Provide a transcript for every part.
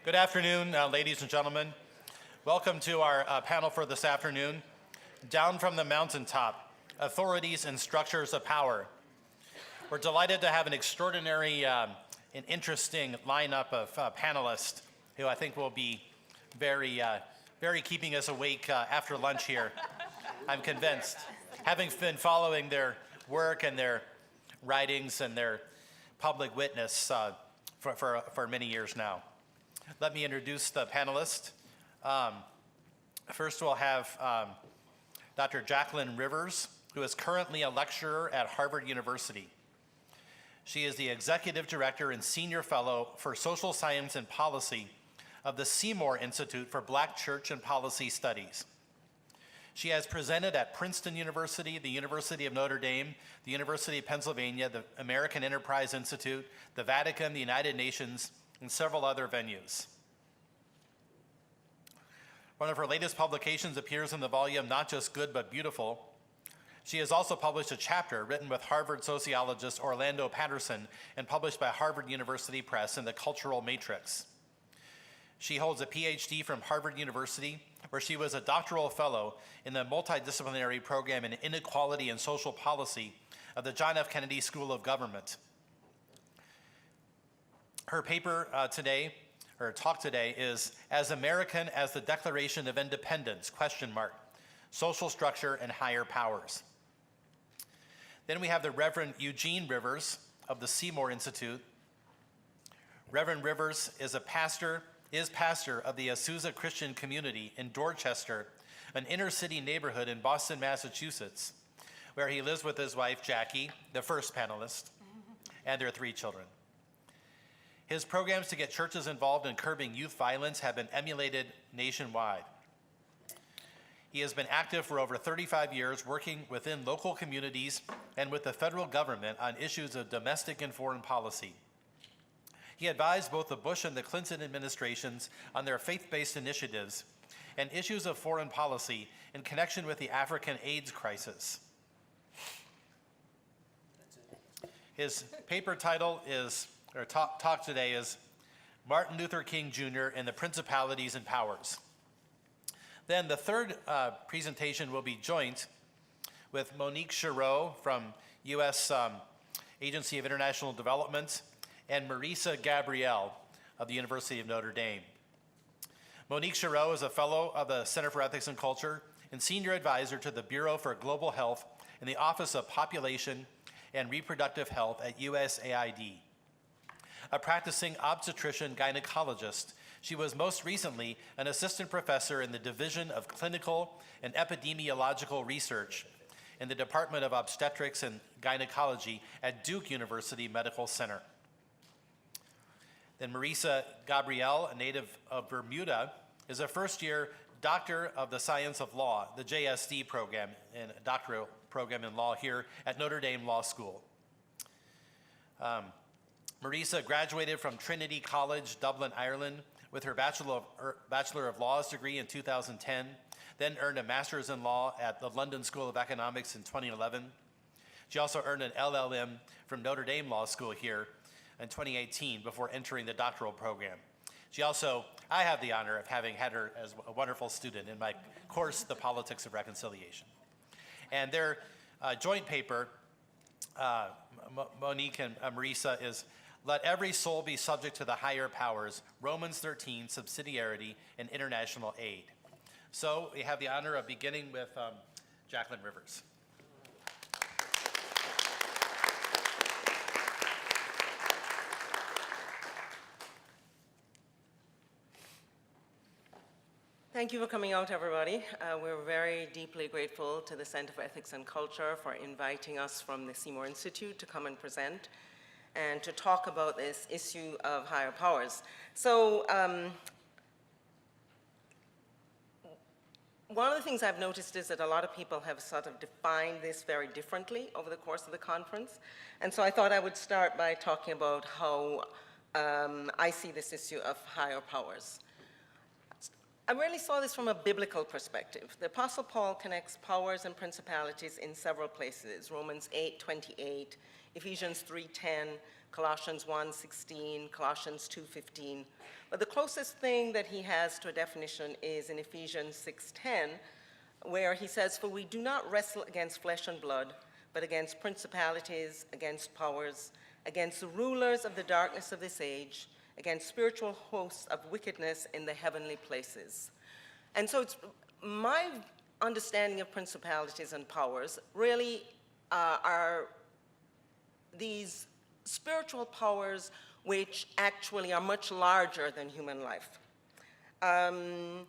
Good afternoon, ladies and gentlemen. Welcome to our panel for this afternoon, Down from the Mountaintop, Authorities and Structures of Power. We're delighted to have an extraordinary and interesting lineup of panelists who I think will be very keeping us awake after lunch here. I'm convinced. Having been following their work and their writings and their public witness for many years now. Let me introduce the panelists. First we'll have Dr. Jacqueline Rivers, who is currently a lecturer at Harvard University. She is the Executive Director and Senior Fellow for Social Science and Policy of the Seymour Institute for Black Church and Policy Studies. She has presented at Princeton University, the University of Notre Dame, the University of Pennsylvania, the American Enterprise Institute, the Vatican, the United Nations, and several other venues. One of her latest publications appears in the volume Not Just Good But Beautiful. She has also published a chapter written with Harvard sociologist Orlando Patterson and published by Harvard University Press in the Cultural Matrix. She holds a PhD from Harvard University, where she was a doctoral fellow in the multidisciplinary program in inequality and social policy of the John F. Kennedy School of Government. Her paper talk today is As American as the Declaration of Independence, ? Social Structure and Higher Powers. Then we have the Reverend Eugene Rivers of the Seymour Institute. Reverend Rivers is pastor of the Azusa Christian Community in Dorchester, an inner city neighborhood in Boston, Massachusetts, where he lives with his wife, Jackie, the first panelist, and their 3 children. His programs to get churches involved in curbing youth violence have been emulated nationwide. He has been active for over 35 years, working within local communities and with the federal government on issues of domestic and foreign policy. He advised both the Bush and the Clinton administrations on their faith-based initiatives and issues of foreign policy in connection with the African AIDS crisis. His paper title is, or talk today is, Martin Luther King Jr. and the Principalities and Powers. Then the third presentation will be joint with Monique Giroux from U.S. Agency of International Development and Marisa Gabrielle of the University of Notre Dame. Monique Giroux is a fellow of the Center for Ethics and Culture and senior advisor to the Bureau for Global Health in the Office of Population and Reproductive Health at USAID. A practicing obstetrician gynecologist, she was most recently an assistant professor in the Division of Clinical and Epidemiological Research in the Department of Obstetrics and Gynecology at Duke University Medical Center. Then Marisa Gabrielle, a native of Bermuda, is a first-year Doctor of the Science of Law, the JSD program, and a doctoral program in law here at Notre Dame Law School. Marisa graduated from Trinity College, Dublin, Ireland, with her Bachelor of Laws degree in 2010, then earned a Master's in Law at the London School of Economics in 2011. She also earned an LLM from Notre Dame Law School here in 2018 before entering the doctoral program. I have the honor of having had her as a wonderful student in my course, The Politics of Reconciliation. And their joint paper, Monique and Marisa, is Let Every Soul Be Subject to the Higher Powers, Romans 13, Subsidiarity, and International Aid. So we have the honor of beginning with Jacqueline Rivers. Thank you for coming out, everybody. We're very deeply grateful to the Center for Ethics and Culture for inviting us from the Seymour Institute to come and present and to talk about this issue of higher powers. So one of the things I've noticed is that a lot of people have sort of defined this very differently over the course of the conference. And so I thought I would start by talking about how I see this issue of higher powers. I really saw this from a biblical perspective. The Apostle Paul connects powers and principalities in several places, Romans 8:28, Ephesians 3:10, Colossians 1:16, Colossians 2:15. But the closest thing that he has to a definition is in Ephesians 6:10, where he says, "For we do not wrestle against flesh and blood, but against principalities, against powers, against the rulers of the darkness of this age, against spiritual hosts of wickedness in the heavenly places." And so it's my understanding of principalities and powers really are these spiritual powers which actually are much larger than human life. And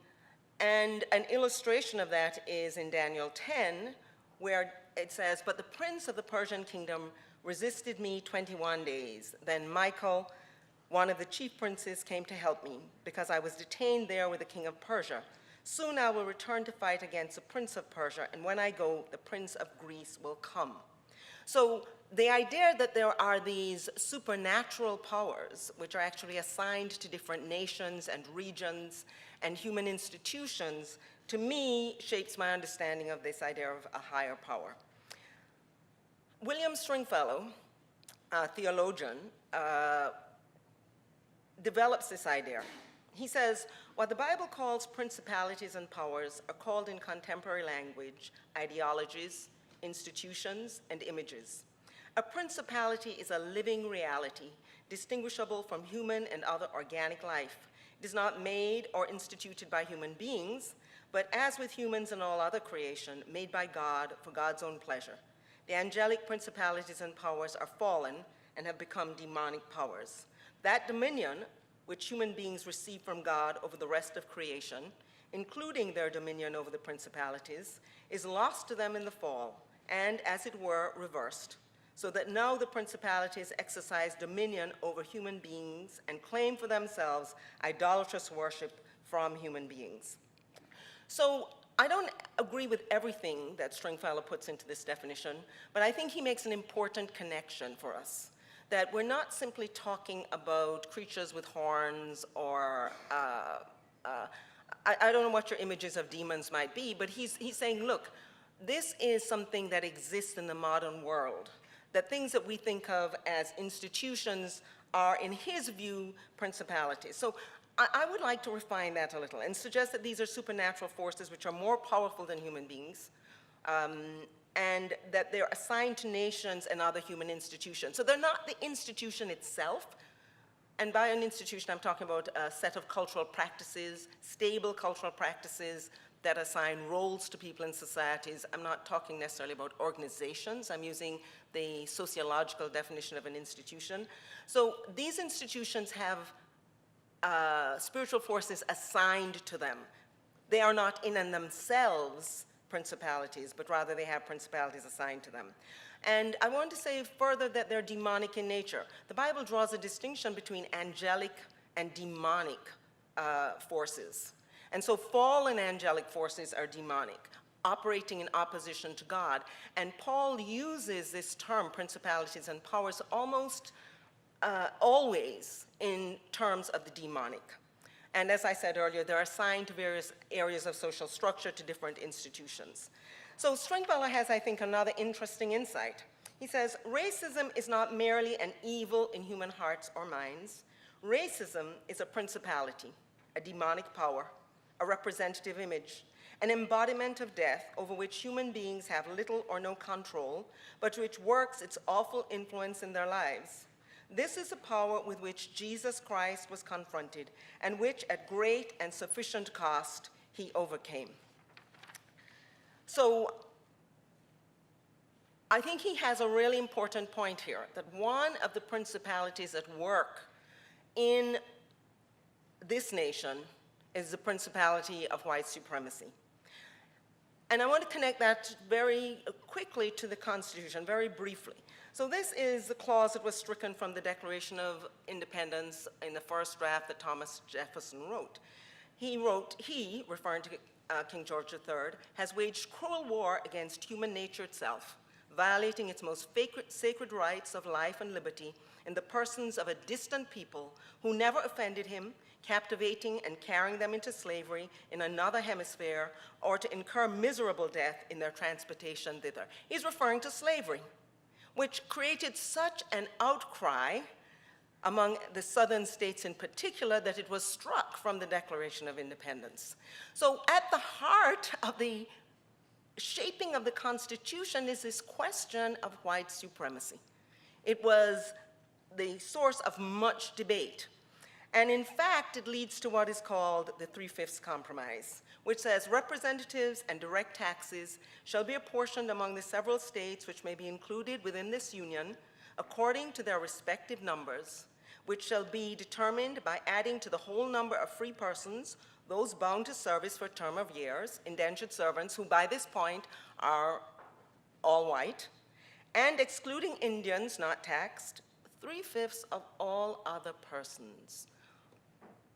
an illustration of that is in Daniel 10, where it says, "But the prince of the Persian kingdom resisted me 21 days. Then Michael, one of the chief princes, came to help me, because I was detained there with the king of Persia. Soon I will return to fight against the prince of Persia, and when I go, the prince of Greece will come." So the idea that there are these supernatural powers, which are actually assigned to different nations and regions and human institutions, to me, shapes my understanding of this idea of a higher power. William Stringfellow, a theologian, develops this idea. He says, "What the Bible calls principalities and powers are called in contemporary language ideologies, institutions, and images. A principality is a living reality, distinguishable from human and other organic life. It is not made or instituted by human beings, but as with humans and all other creation, made by God for God's own pleasure. The angelic principalities and powers are fallen and have become demonic powers. That dominion, which human beings receive from God over the rest of creation, including their dominion over the principalities, is lost to them in the fall, and, as it were, reversed, so that now the principalities exercise dominion over human beings and claim for themselves idolatrous worship from human beings." So I don't agree with everything that Stringfellow puts into this definition, but I think he makes an important connection for us, that we're not simply talking about creatures with horns or I don't know what your images of demons might be, but he's saying, look, this is something that exists in the modern world, that things that we think of as institutions are, in his view, principalities. So I would like to refine that a little and suggest that these are supernatural forces which are more powerful than human beings, and that they're assigned to nations and other human institutions. So they're not the institution itself, and by an institution I'm talking about a set of cultural practices, stable cultural practices that assign roles to people in societies. I'm not talking necessarily about organizations. I'm using the sociological definition of an institution. So these institutions have spiritual forces assigned to them. They are not in and themselves principalities, but rather they have principalities assigned to them. And I want to say further that they're demonic in nature. The Bible draws a distinction between angelic and demonic forces. And so fallen angelic forces are demonic, operating in opposition to God. And Paul uses this term, principalities and powers, almost always in terms of the demonic. And as I said earlier, they're assigned to various areas of social structure to different institutions. So Stringfellow has, I think, another interesting insight. He says, racism is not merely an evil in human hearts or minds. Racism is a principality, a demonic power, a representative image, an embodiment of death over which human beings have little or no control, but which works its awful influence in their lives. This is a power with which Jesus Christ was confronted, and which at great and sufficient cost he overcame. So I think he has a really important point here, that one of the principalities at work in this nation is the principality of white supremacy. And I want to connect that very quickly to the Constitution, very briefly. So this is the clause that was stricken from the Declaration of Independence in the first draft that Thomas Jefferson wrote. He, referring to King George III, has waged cruel war against human nature itself violating its most sacred rights of life and liberty in the persons of a distant people who never offended him, captivating and carrying them into slavery in another hemisphere, or to incur miserable death in their transportation thither. He's referring to slavery, which created such an outcry among the southern states in particular that it was struck from the Declaration of Independence. So at the heart of the shaping of the Constitution is this question of white supremacy. It was the source of much debate. And in fact, it leads to what is called the 3/5 compromise, which says representatives and direct taxes shall be apportioned among the several states which may be included within this union according to their respective numbers, which shall be determined by adding to the whole number of free persons those bound to service for a term of years, indentured servants who by this point are all white, and excluding Indians not taxed, 3/5 of all other persons.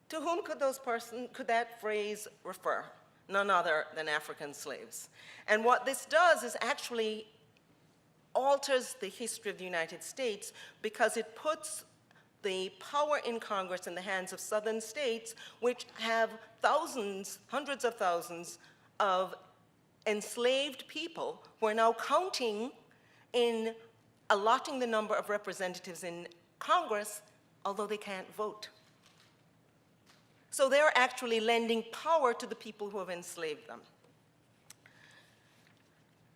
To whom could that phrase refer? None other than African slaves. And what this does is actually alters the history of the United States because it puts the power in Congress in the hands of southern states, which have thousands, hundreds of thousands of enslaved people who are now counting in allotting the number of representatives in Congress, although they can't vote. So they're actually lending power to the people who have enslaved them.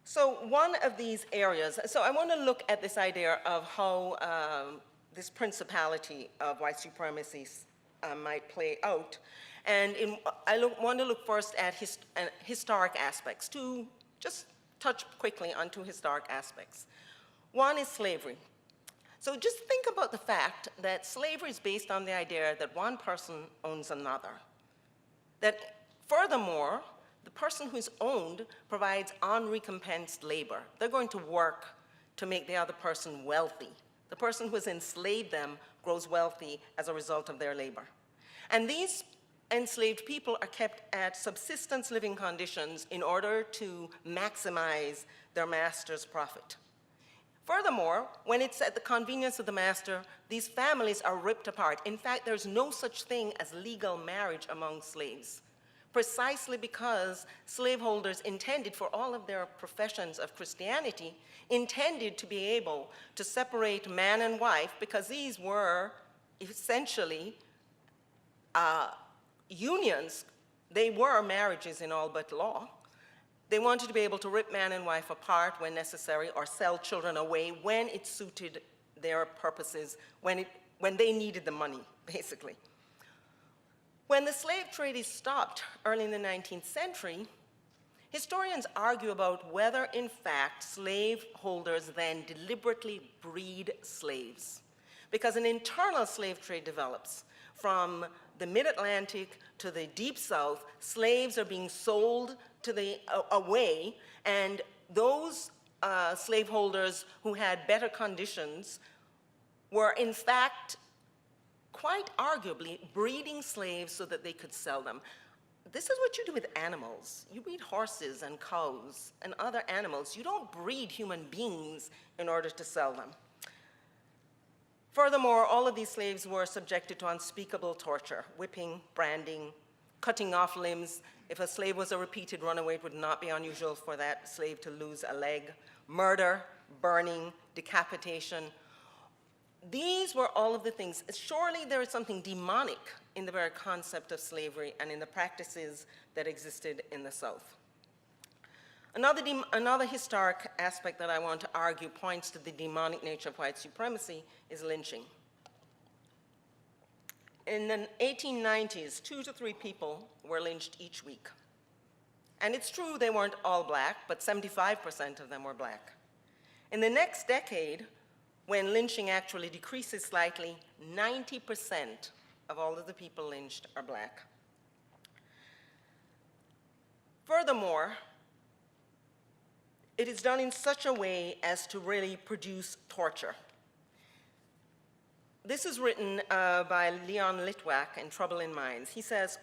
So one of these areas, so I want to look at this idea of how this principality of white supremacy might play out. And want to look first at historic aspects, to just touch quickly on two historic aspects. One is slavery. So just think about the fact that slavery is based on the idea that one person owns another. That furthermore, the person who's owned provides unrecompensed labor. They're going to work to make the other person wealthy. The person who has enslaved them grows wealthy as a result of their labor. And these enslaved people are kept at subsistence living conditions in order to maximize their master's profit. Furthermore, when it's at the convenience of the master, these families are ripped apart. In fact, there's no such thing as legal marriage among slaves, precisely because slaveholders intended for all of their professions of Christianity, intended to be able to separate man and wife, because these were essentially unions. They were marriages in all but law. They wanted to be able to rip man and wife apart when necessary, or sell children away when it suited their purposes, when they needed the money, basically. When the slave trade is stopped early in the 19th century, historians argue about whether, in fact, slaveholders then deliberately breed slaves, because an internal slave trade develops. From the mid-Atlantic to the deep south, slaves are being sold to away, and those slaveholders who had better conditions were, in fact, quite arguably breeding slaves so that they could sell them. This is what you do with animals. You breed horses and cows and other animals. You don't breed human beings in order to sell them. Furthermore, all of these slaves were subjected to unspeakable torture: whipping, branding, cutting off limbs. If a slave was a repeated runaway, it would not be unusual for that slave to lose a leg. Murder, burning, decapitation. These were all of the things. Surely there is something demonic in the very concept of slavery and in the practices that existed in the South. Another historic aspect that I want to argue points to the demonic nature of white supremacy is lynching. In the 1890s, 2 to 3 people were lynched each week. And it's true they weren't all black, but 75% of them were black. In the next decade, when lynching actually decreases slightly, 90% of all of the people lynched are black. Furthermore, it is done in such a way as to really produce torture. This is written by Leon Litwack in Trouble in Minds. He says,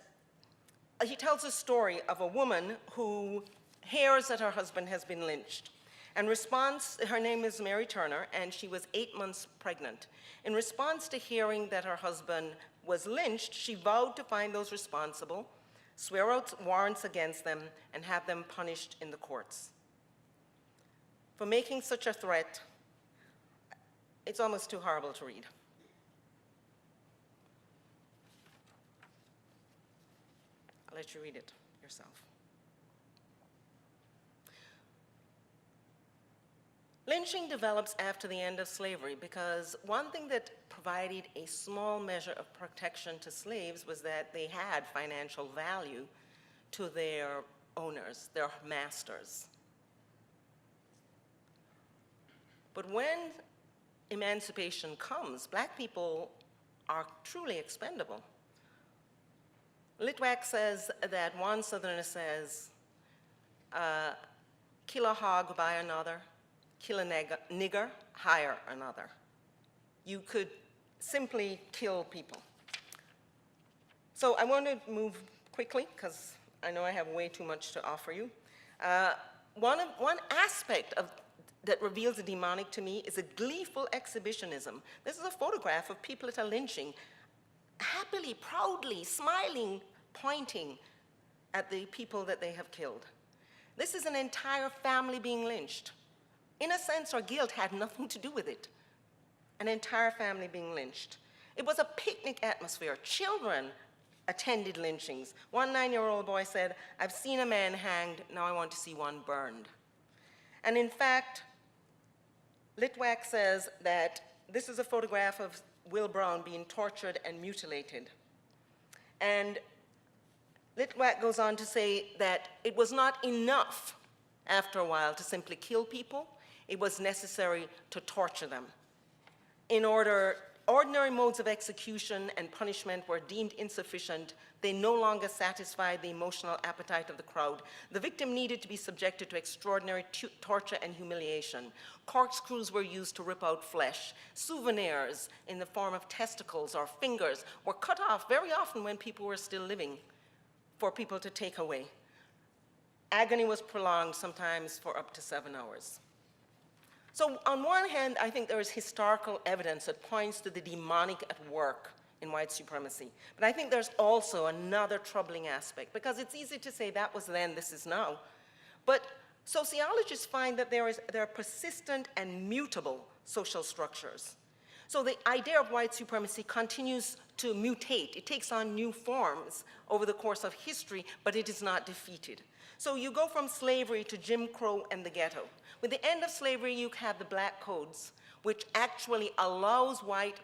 he tells a story of a woman who hears that her husband has been lynched. In response, her name is Mary Turner, and she was 8 months pregnant. In response to hearing that her husband was lynched, she vowed to find those responsible, swear out warrants against them, and have them punished in the courts. For making such a threat, it's almost too horrible to read. I'll let you read it yourself. Lynching develops after the end of slavery because one thing that provided a small measure of protection to slaves was that they had financial value to their owners, their masters. But when emancipation comes, black people are truly expendable. Litwack says that one Southerner says, kill a hog, buy another. Kill a nigger, hire another. You could simply kill people. So I want to move quickly because I know I have way too much to offer you. One aspect that reveals the demonic to me is a gleeful exhibitionism. This is a photograph of people at a lynching, happily, proudly, smiling, pointing at the people that they have killed. This is an entire family being lynched. Innocence or guilt had nothing to do with it. An entire family being lynched. It was a picnic atmosphere. Children attended lynchings. One 9-year-old boy said, "I've seen a man hanged, now I want to see one burned." And in fact, Litwack says that this is a photograph of Will Brown being tortured and mutilated. And Litwack goes on to say that it was not enough after a while to simply kill people. It was necessary to torture them. Ordinary modes of execution and punishment were deemed insufficient. They no longer satisfied the emotional appetite of the crowd. The victim needed to be subjected to extraordinary torture and humiliation. Corkscrews were used to rip out flesh. Souvenirs in the form of testicles or fingers were cut off very often when people were still living for people to take away. Agony was prolonged, sometimes for up to 7 hours. So on one hand, I think there is historical evidence that points to the demonic at work in white supremacy. But I think there's also another troubling aspect, because it's easy to say that was then, this is now. But sociologists find that there are persistent and mutable social structures. So the idea of white supremacy continues to mutate. It takes on new forms over the course of history, but it is not defeated. So you go from slavery to Jim Crow and the ghetto. With the end of slavery, you have the black codes, which actually allows white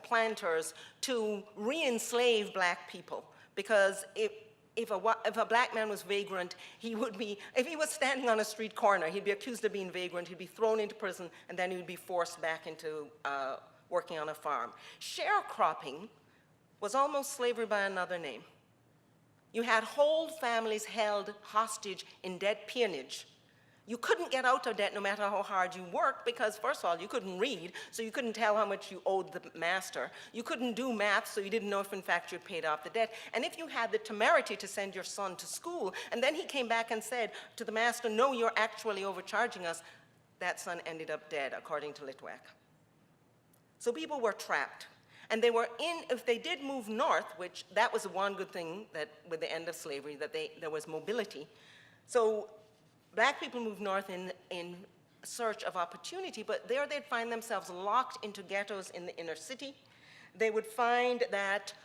planters to re-enslave black people. Because if a black man was vagrant, if he was standing on a street corner, he'd be accused of being vagrant, he'd be thrown into prison, and then he would be forced back into working on a farm. Sharecropping was almost slavery by another name. You had whole families held hostage in debt peonage. You couldn't get out of debt no matter how hard you worked because, first of all, you couldn't read, so you couldn't tell how much you owed the master. You couldn't do math, so you didn't know if, in fact, you had paid off the debt. And if you had the temerity to send your son to school, and then he came back and said to the master, "No, you're actually overcharging us," that son ended up dead, according to Litwack. So people were trapped. And if they did move north, which that was one good thing that with the end of slavery, that there was mobility. So black people moved north in search of opportunity, but there they'd find themselves locked into ghettos in the inner city. They would find that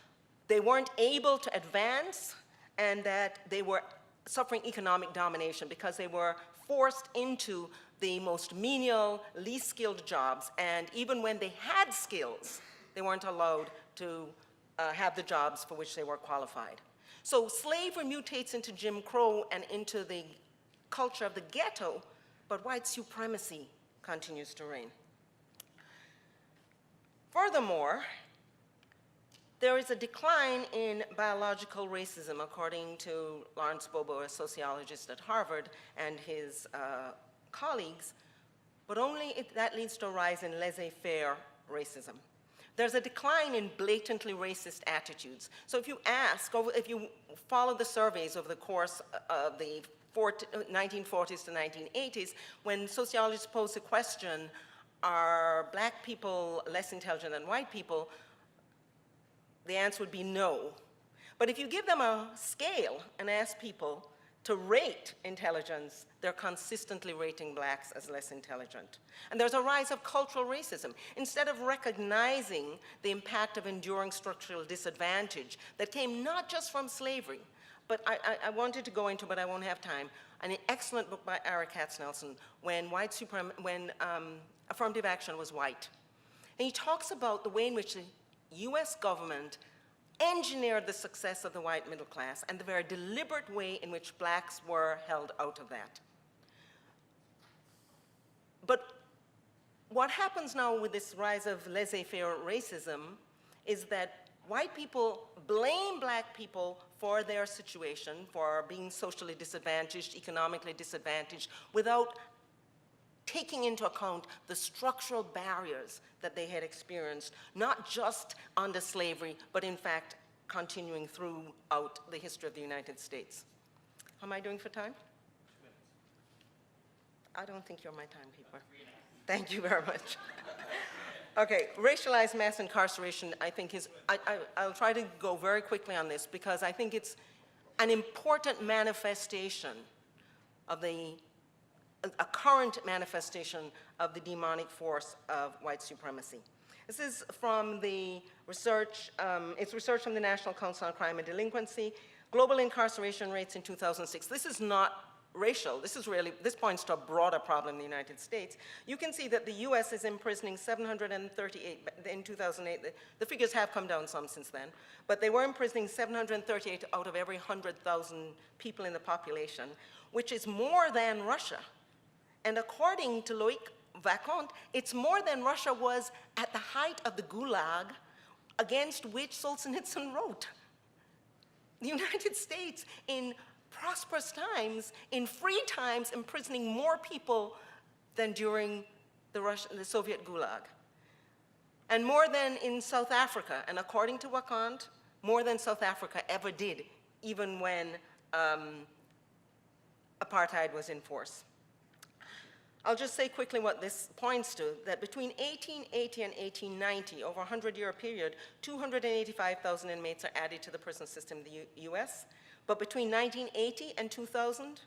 they weren't able to advance and that they were suffering economic domination because they were forced into the most menial, least skilled jobs. And even when they had skills, they weren't allowed to have the jobs for which they were qualified. So slavery mutates into Jim Crow and into the culture of the ghetto, but white supremacy continues to reign. Furthermore, there is a decline in biological racism, according to Lawrence Bobo, a sociologist at Harvard, and his colleagues, but only that leads to a rise in laissez-faire racism. There's a decline in blatantly racist attitudes. So if you follow the surveys over the course of the 1940s to 1980s, when sociologists posed the question, are black people less intelligent than white people? The answer would be no. But if you give them a scale and ask people to rate intelligence, they're consistently rating blacks as less intelligent. And there's a rise of cultural racism. Instead of recognizing the impact of enduring structural disadvantage that came not just from slavery, but I wanted to go into, but I won't have time, an excellent book by Ira Katznelson, when affirmative action was white. And he talks about the way in which the US government engineered the success of the white middle class and the very deliberate way in which blacks were held out of that. But what happens now with this rise of laissez-faire racism is that white people blame black people for their situation, for being socially disadvantaged, economically disadvantaged, without taking into account the structural barriers that they had experienced, not just under slavery, but in fact continuing throughout the history of the United States. How am I doing for time? I don't think you're my timekeeper. Thank you very much. Okay, racialized mass incarceration, I think is, I'll try to go very quickly on this because I think it's an important manifestation of a current manifestation of the demonic force of white supremacy. This is from the research, it's research from the National Council on Crime and Delinquency, global incarceration rates in 2006. This is not racial, this points to a broader problem in the United States. You can see that the US is imprisoning 738, in 2008, the figures have come down some since then, but they were imprisoning 738 out of every 100,000 people in the population, which is more than Russia. And according to Loic Vacant, it's more than Russia was at the height of the Gulag against which Solzhenitsyn wrote. The United States, in prosperous times, in free times, imprisoning more people than during the Soviet Gulag. And more than in South Africa, and according to Vacant, more than South Africa ever did, even when apartheid was in force. I'll just say quickly what this points to, that between 1880 and 1890, over a 100-year period, 285,000 inmates are added to the prison system in the US. But between 1980 and 2000,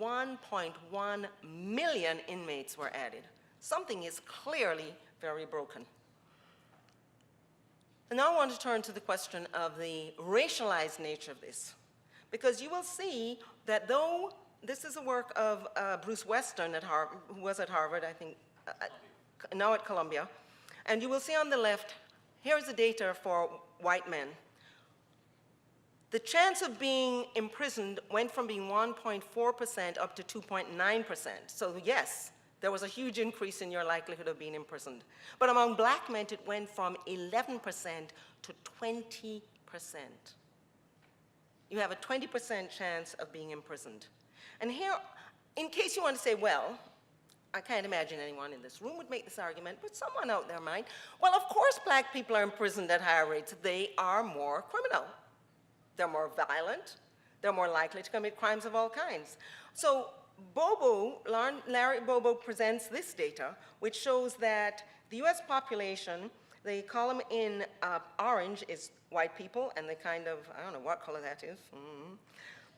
1.1 million inmates were added. Something is clearly very broken. And now I want to turn to the question of the racialized nature of this. Because you will see that though this is a work of Bruce Weston at Harvard, who was at Harvard, I think, now at Columbia. And you will see on the left, here's the data for white men. The chance of being imprisoned went from being 1.4% up to 2.9%. So yes, there was a huge increase in your likelihood of being imprisoned. But among black men, it went from 11% to 20%. You have a 20% chance of being imprisoned. And here, in case you want to say, well, I can't imagine anyone in this room would make this argument, but someone out there might. Well, of course black people are imprisoned at higher rates. They are more criminal. They're more violent. They're more likely to commit crimes of all kinds. So Larry Bobo presents this data, which shows that the US population, the column in orange is white people, and the kind of, I don't know what color that is.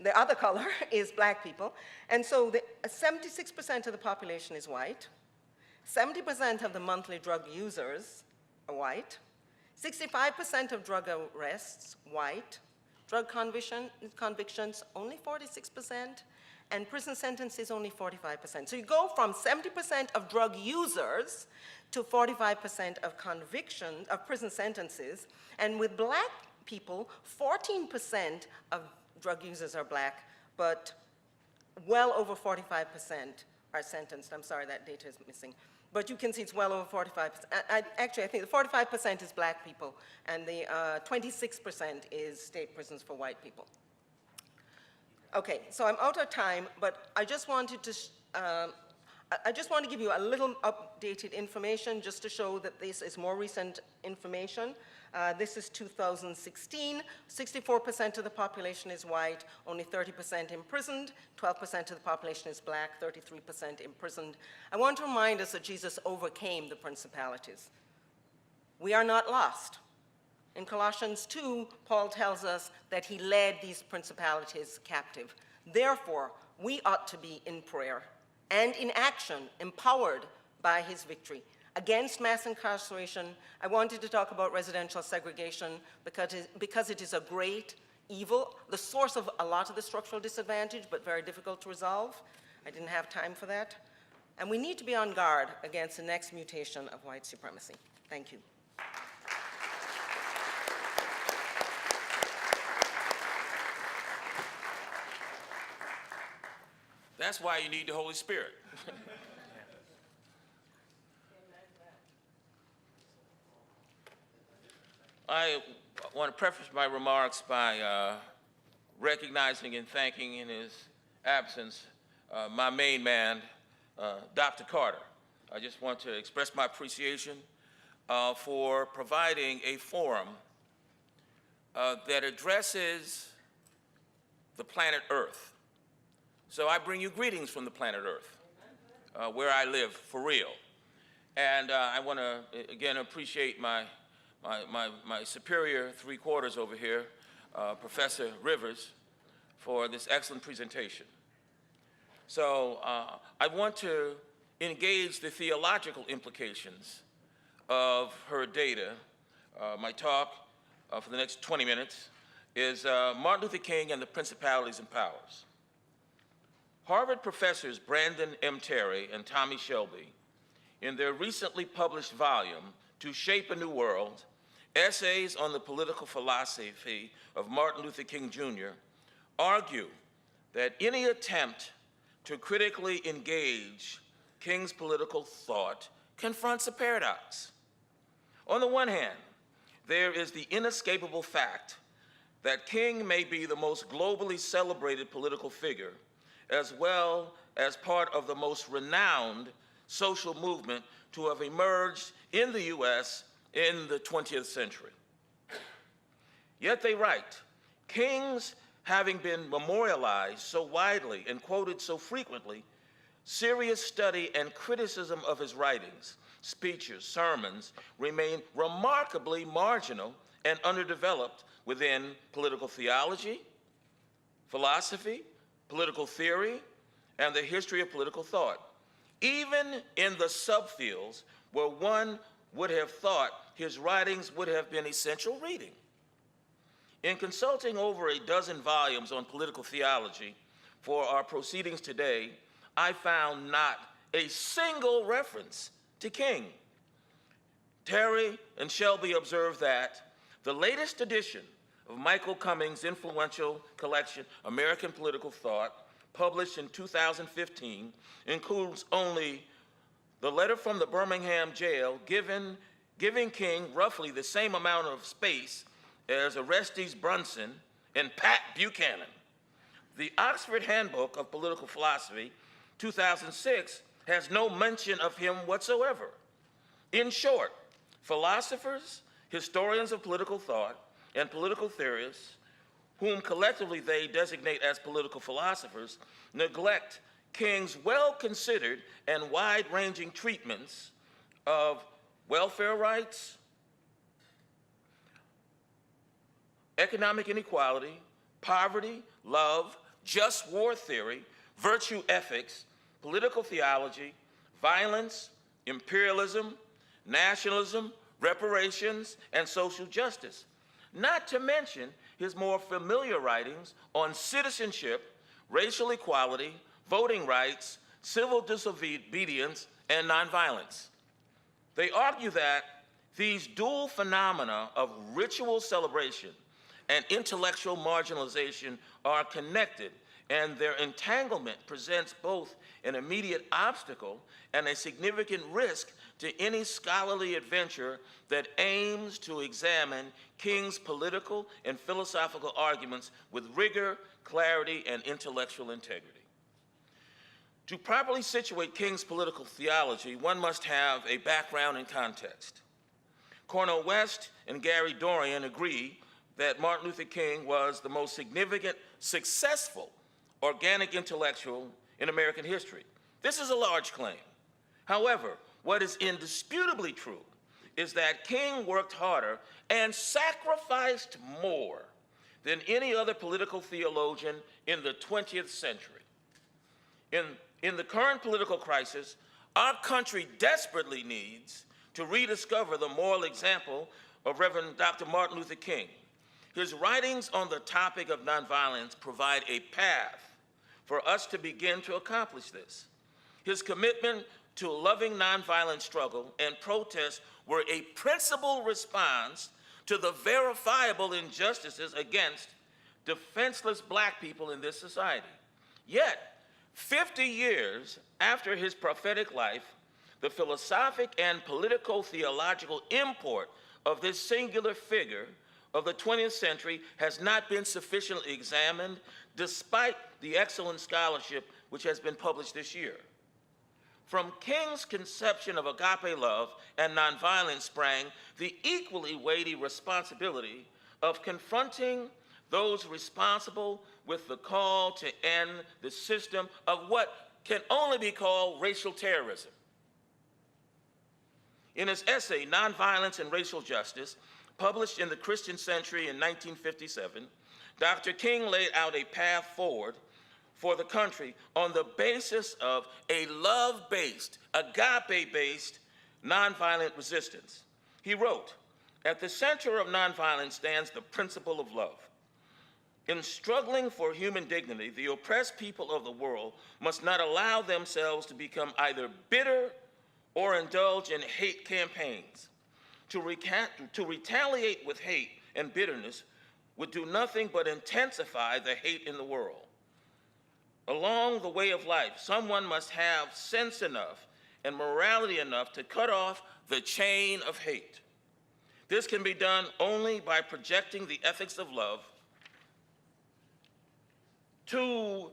The other color is black people. And so 76% of the population is white. 70% of the monthly drug users are white. 65% of drug arrests, white. Drug convictions, only 46%. And prison sentences, only 45%. So you go from 70% of drug users to 45% of convictions, of prison sentences. And with black people, 14% of drug users are black, but well over 45% are sentenced. I'm sorry, that data is missing. But you can see it's well over 45%. Actually, I think the 45% is black people, and the 26% is state prisons for white people. Okay, so I'm out of time, but I just wanted to I just want to give you a little updated information just to show that this is more recent information. This is 2016. 64% of the population is white, only 30% imprisoned, 12% of the population is black, 33% imprisoned. I want to remind us that Jesus overcame the principalities. We are not lost. In Colossians 2, Paul tells us that he led these principalities captive. Therefore, we ought to be in prayer and in action, empowered by his victory. Against mass incarceration, I wanted to talk about residential segregation because it is a great evil, the source of a lot of the structural disadvantage, but very difficult to resolve. I didn't have time for that. And we need to be on guard against the next mutation of white supremacy. Thank you. That's why you need the Holy Spirit. I want to preface my remarks by recognizing and thanking in his absence my main man, Dr. Carter. I just want to express my appreciation for providing a forum that addresses the planet Earth. So I bring you greetings from the planet Earth, where I live for real. And I want to, again, appreciate my superior three-quarters over here, Professor Rivers, for this excellent presentation. So I want to engage the theological implications of her data. My talk for the next 20 minutes is Martin Luther King and the Principalities and Powers. Harvard professors Brandon M. Terry and Tommy Shelby, in their recently published volume, To Shape a New World, Essays on the Political Philosophy of Martin Luther King, Jr., argue that any attempt to critically engage King's political thought confronts a paradox. On the one hand, there is the inescapable fact that King may be the most globally celebrated political figure, as well as part of the most renowned social movement to have emerged in the U.S. in the 20th century. Yet they write, King's having been memorialized so widely and quoted so frequently, serious study and criticism of his writings, speeches, sermons remain remarkably marginal and underdeveloped within political theology, philosophy, political theory, and the history of political thought, even in the subfields where one would have thought his writings would have been essential reading. In consulting over a dozen volumes on political theology for our proceedings today, I found not a single reference to King. Terry and Shelby observed that the latest edition of Michael Cummings' influential collection, American Political Thought, published in 2015, includes only the letter from the Birmingham jail giving King roughly the same amount of space as Orestes Brunson and Pat Buchanan. The Oxford Handbook of Political Philosophy, 2006, has no mention of him whatsoever. In short, philosophers, historians of political thought, and political theorists, whom collectively they designate as political philosophers, neglect King's well-considered and wide-ranging treatments of welfare rights, economic inequality, poverty, love, just war theory, virtue ethics, political theology, violence, imperialism, nationalism, reparations, and social justice, not to mention his more familiar writings on citizenship, racial equality, voting rights, civil disobedience, and nonviolence. They argue that these dual phenomena of ritual celebration and intellectual marginalization are connected, and their entanglement presents both an immediate obstacle and a significant risk to any scholarly adventure that aims to examine King's political and philosophical arguments with rigor, clarity, and intellectual integrity. To properly situate King's political theology, one must have a background and context. Cornel West and Gary Dorian agree that Martin Luther King was the most significant, successful, organic intellectual in American history. This is a large claim. However, what is indisputably true is that King worked harder and sacrificed more than any other political theologian in the 20th century. In the current political crisis, our country desperately needs to rediscover the moral example of Reverend Dr. Martin Luther King. His writings on the topic of nonviolence provide a path for us to begin to accomplish this. His commitment to a loving nonviolent struggle and protest were a principal response to the verifiable injustices against defenseless Black people in this society. Yet, 50 years after his prophetic life, the philosophic and politico-theological import of this singular figure of the 20th century has not been sufficiently examined, despite the excellent scholarship which has been published this year. From King's conception of agape love and nonviolence sprang the equally weighty responsibility of confronting those responsible with the call to end the system of what can only be called racial terrorism. In his essay, Nonviolence and Racial Justice, published in the Christian Century in 1957, Dr. King laid out a path forward for the country on the basis of a love-based, agape-based, nonviolent resistance. He wrote, "At the center of nonviolence stands the principle of love. In struggling for human dignity, the oppressed people of the world must not allow themselves to become either bitter or indulge in hate campaigns. To retaliate with hate and bitterness would do nothing but intensify the hate in the world. Along the way of life, someone must have sense enough and morality enough to cut off the chain of hate. This can be done only by projecting the ethics of love to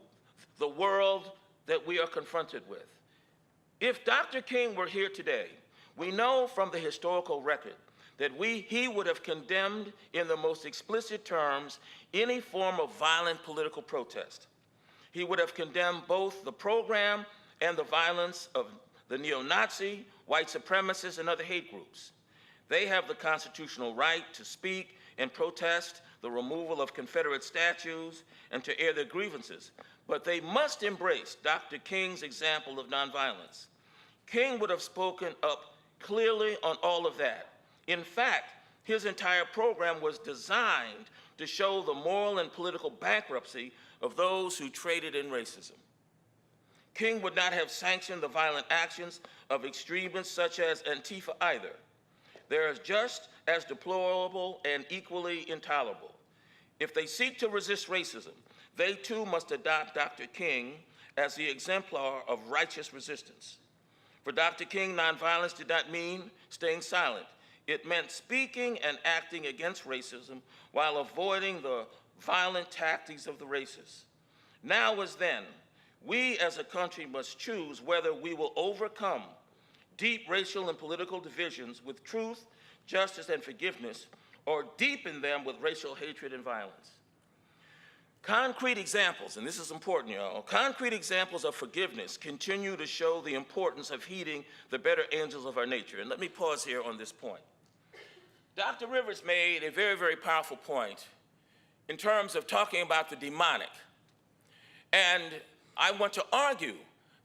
the world that we are confronted with. If Dr. King were here today, we know from the historical record that he would have condemned in the most explicit terms any form of violent political protest. He would have condemned both the program and the violence of the neo-Nazi, white supremacists, and other hate groups. They have the constitutional right to speak and protest the removal of Confederate statues and to air their grievances, but they must embrace Dr. King's example of nonviolence. King would have spoken up clearly on all of that. In fact, his entire program was designed to show the moral and political bankruptcy of those who traded in racism. King would not have sanctioned the violent actions of extremists such as Antifa either. They are just as deplorable and equally intolerable. If they seek to resist racism, they too must adopt Dr. King as the exemplar of righteous resistance. For Dr. King, nonviolence did not mean staying silent. It meant speaking and acting against racism while avoiding the violent tactics of the racists. Now as then, we as a country must choose whether we will overcome deep racial and political divisions with truth, justice, and forgiveness, or deepen them with racial hatred and violence. Concrete examples, and this is important, y'all, concrete examples of forgiveness continue to show the importance of heeding the better angels of our nature. And let me pause here on this point. Dr. Rivers made a very, very powerful point in terms of talking about the demonic. And I want to argue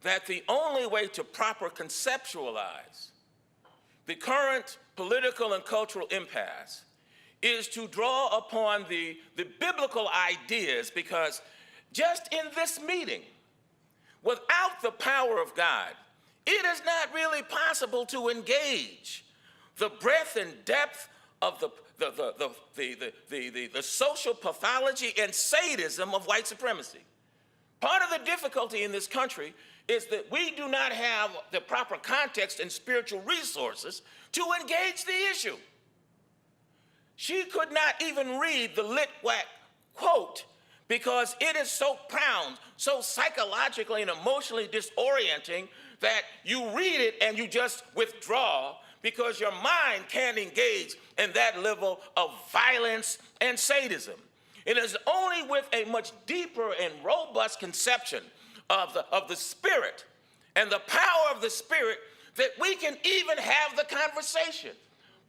that the only way to properly conceptualize the current political and cultural impasse is to draw upon the biblical ideas, because just in this meeting, without the power of God, it is not really possible to engage the breadth and depth of the social pathology and sadism of white supremacy. Part of the difficulty in this country is that we do not have the proper context and spiritual resources to engage the issue. She could not even read the Litwack quote because it is so profound, so psychologically and emotionally disorienting that you read it and you just withdraw because your mind can't engage in that level of violence and sadism. It is only with a much deeper and robust conception of the Spirit and the power of the Spirit that we can even have the conversation.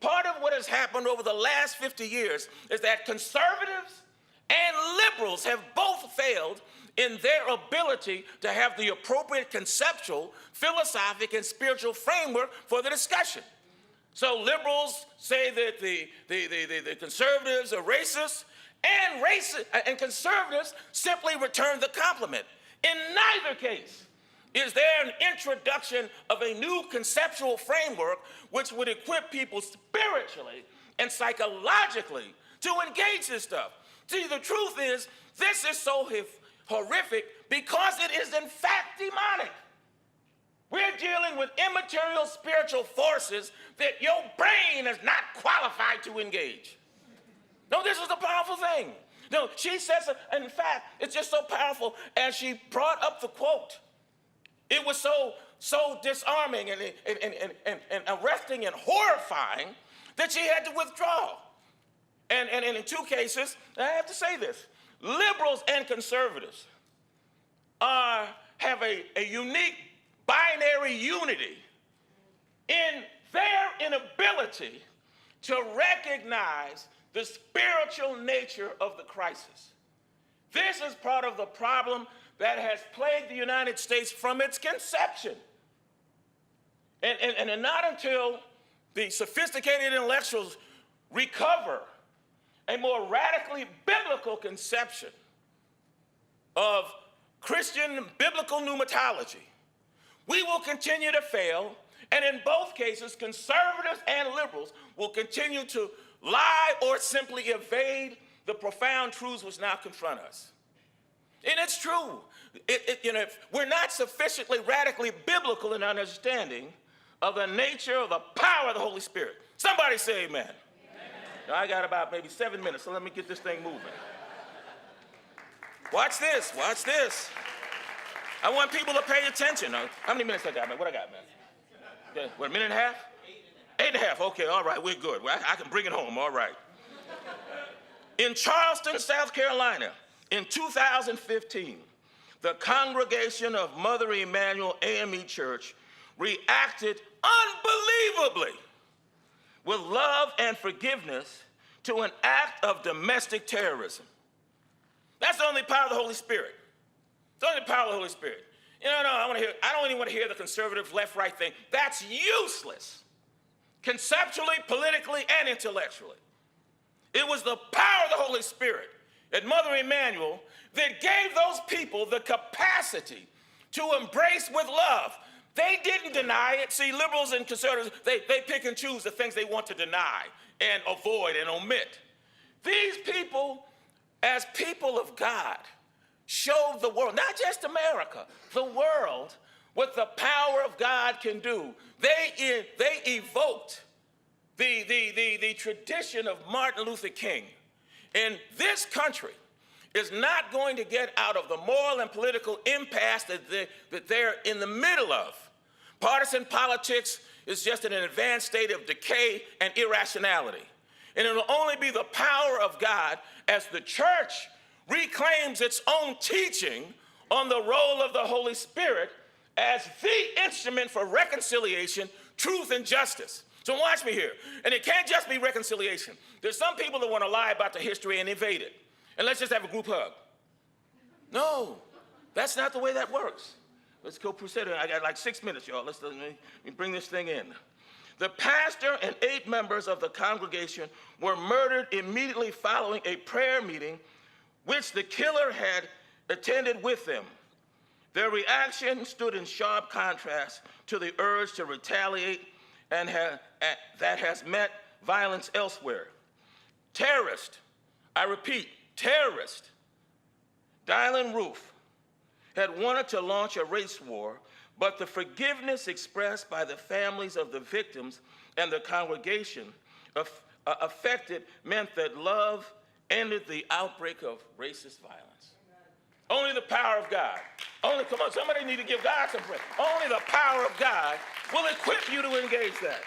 Part of what has happened over the last 50 years is that conservatives and liberals have both failed in their ability to have the appropriate conceptual, philosophic, and spiritual framework for the discussion. So liberals say that the conservatives are racist, and conservatives simply return the compliment. In neither case is there an introduction of a new conceptual framework which would equip people spiritually and psychologically to engage this stuff. See, the truth is, this is so horrific because it is in fact demonic. We're dealing with immaterial spiritual forces that your brain is not qualified to engage. No, this is a powerful thing. No, she says, in fact, it's just so powerful as she brought up the quote. It was so disarming and arresting and horrifying that she had to withdraw. And in two cases, I have to say this, liberals and conservatives have a unique binary unity in their inability to recognize the spiritual nature of the crisis. This is part of the problem that has plagued the United States from its conception. And not until the sophisticated intellectuals recover a more radically biblical conception of Christian biblical pneumatology, we will continue to fail, and in both cases, conservatives and liberals will continue to lie or simply evade the profound truths which now confront us. And it's true. We're not sufficiently radically biblical in our understanding of the nature of the power of the Holy Spirit. Somebody say amen. Amen. Now, I got about maybe 7 minutes, so let me get this thing moving. Watch this, watch this. I want people to pay attention. How many minutes I got, man? What I got, man? What, a minute and a half? 8.5, okay, all right, we're good. I can bring it home, all right. In Charleston, South Carolina, in 2015, the congregation of Mother Emanuel AME Church reacted unbelievably with love and forgiveness to an act of domestic terrorism. That's the only power of the Holy Spirit. It's the only power of the Holy Spirit. I don't even want to hear the conservative left-right thing. That's useless, conceptually, politically, and intellectually. It was the power of the Holy Spirit at Mother Emanuel that gave those people the capacity to embrace with love. They didn't deny it. See, liberals and conservatives, they pick and choose the things they want to deny and avoid and omit. These people, as people of God, showed the world, not just America, the world, what the power of God can do. They evoked the tradition of Martin Luther King. And this country is not going to get out of the moral and political impasse that they're in the middle of. Partisan politics is just in an advanced state of decay and irrationality. And it will only be the power of God as the church reclaims its own teaching on the role of the Holy Spirit as the instrument for reconciliation, truth, and justice. So watch me here. And it can't just be reconciliation. There's some people that want to lie about the history and evade it. And let's just have a group hug. No, that's not the way that works. Let's go proceed. I got like 6 minutes, y'all. Let me bring this thing in. The pastor and 8 members of the congregation were murdered immediately following a prayer meeting which the killer had attended with them. Their reaction stood in sharp contrast to the urge to retaliate and that has met violence elsewhere. Terrorist, I repeat, terrorist, Dylan Roof had wanted to launch a race war, but the forgiveness expressed by the families of the victims and the congregation affected meant that love ended the outbreak of racist violence. Only the power of God. Only, come on, somebody need to give God some praise. Only the power of God will equip you to engage that.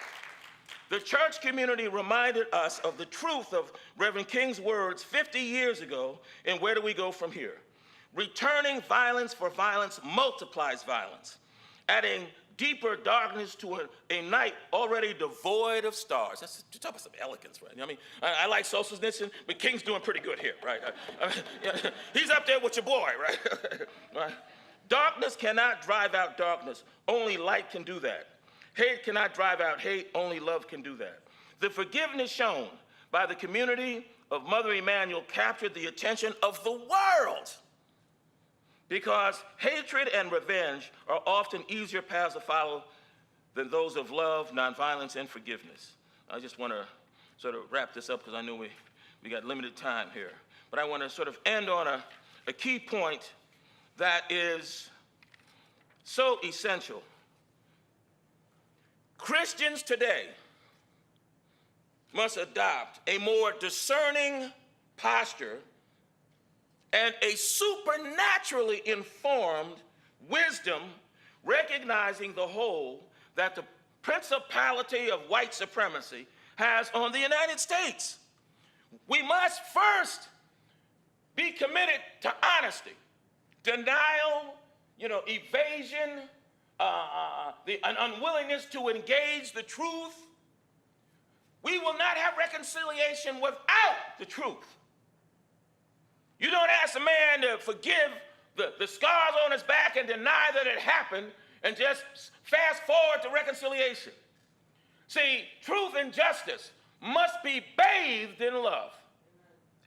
The church community reminded us of the truth of Reverend King's words 50 years ago in Where Do We Go From Here? Returning violence for violence multiplies violence, adding deeper darkness to a night already devoid of stars. That's talk about some elegance, right? I mean, I like social distancing, but King's doing pretty good here, right? He's up there with your boy, right? Right? Darkness cannot drive out darkness. Only light can do that. Hate cannot drive out hate. Only love can do that. The forgiveness shown by the community of Mother Emanuel captured the attention of the world, because hatred and revenge are often easier paths to follow than those of love, nonviolence, and forgiveness. I just want to sort of wrap this up because I know we got limited time here. But I want to sort of end on a key point that is so essential. Christians today must adopt a more discerning posture and a supernaturally informed wisdom, recognizing the hold that the principality of white supremacy has on the United States. We must first be committed to honesty. Denial, evasion, an unwillingness to engage the truth. We will not have reconciliation without the truth. You don't ask a man to forgive the scars on his back and deny that it happened and just fast forward to reconciliation. See, truth and justice must be bathed in love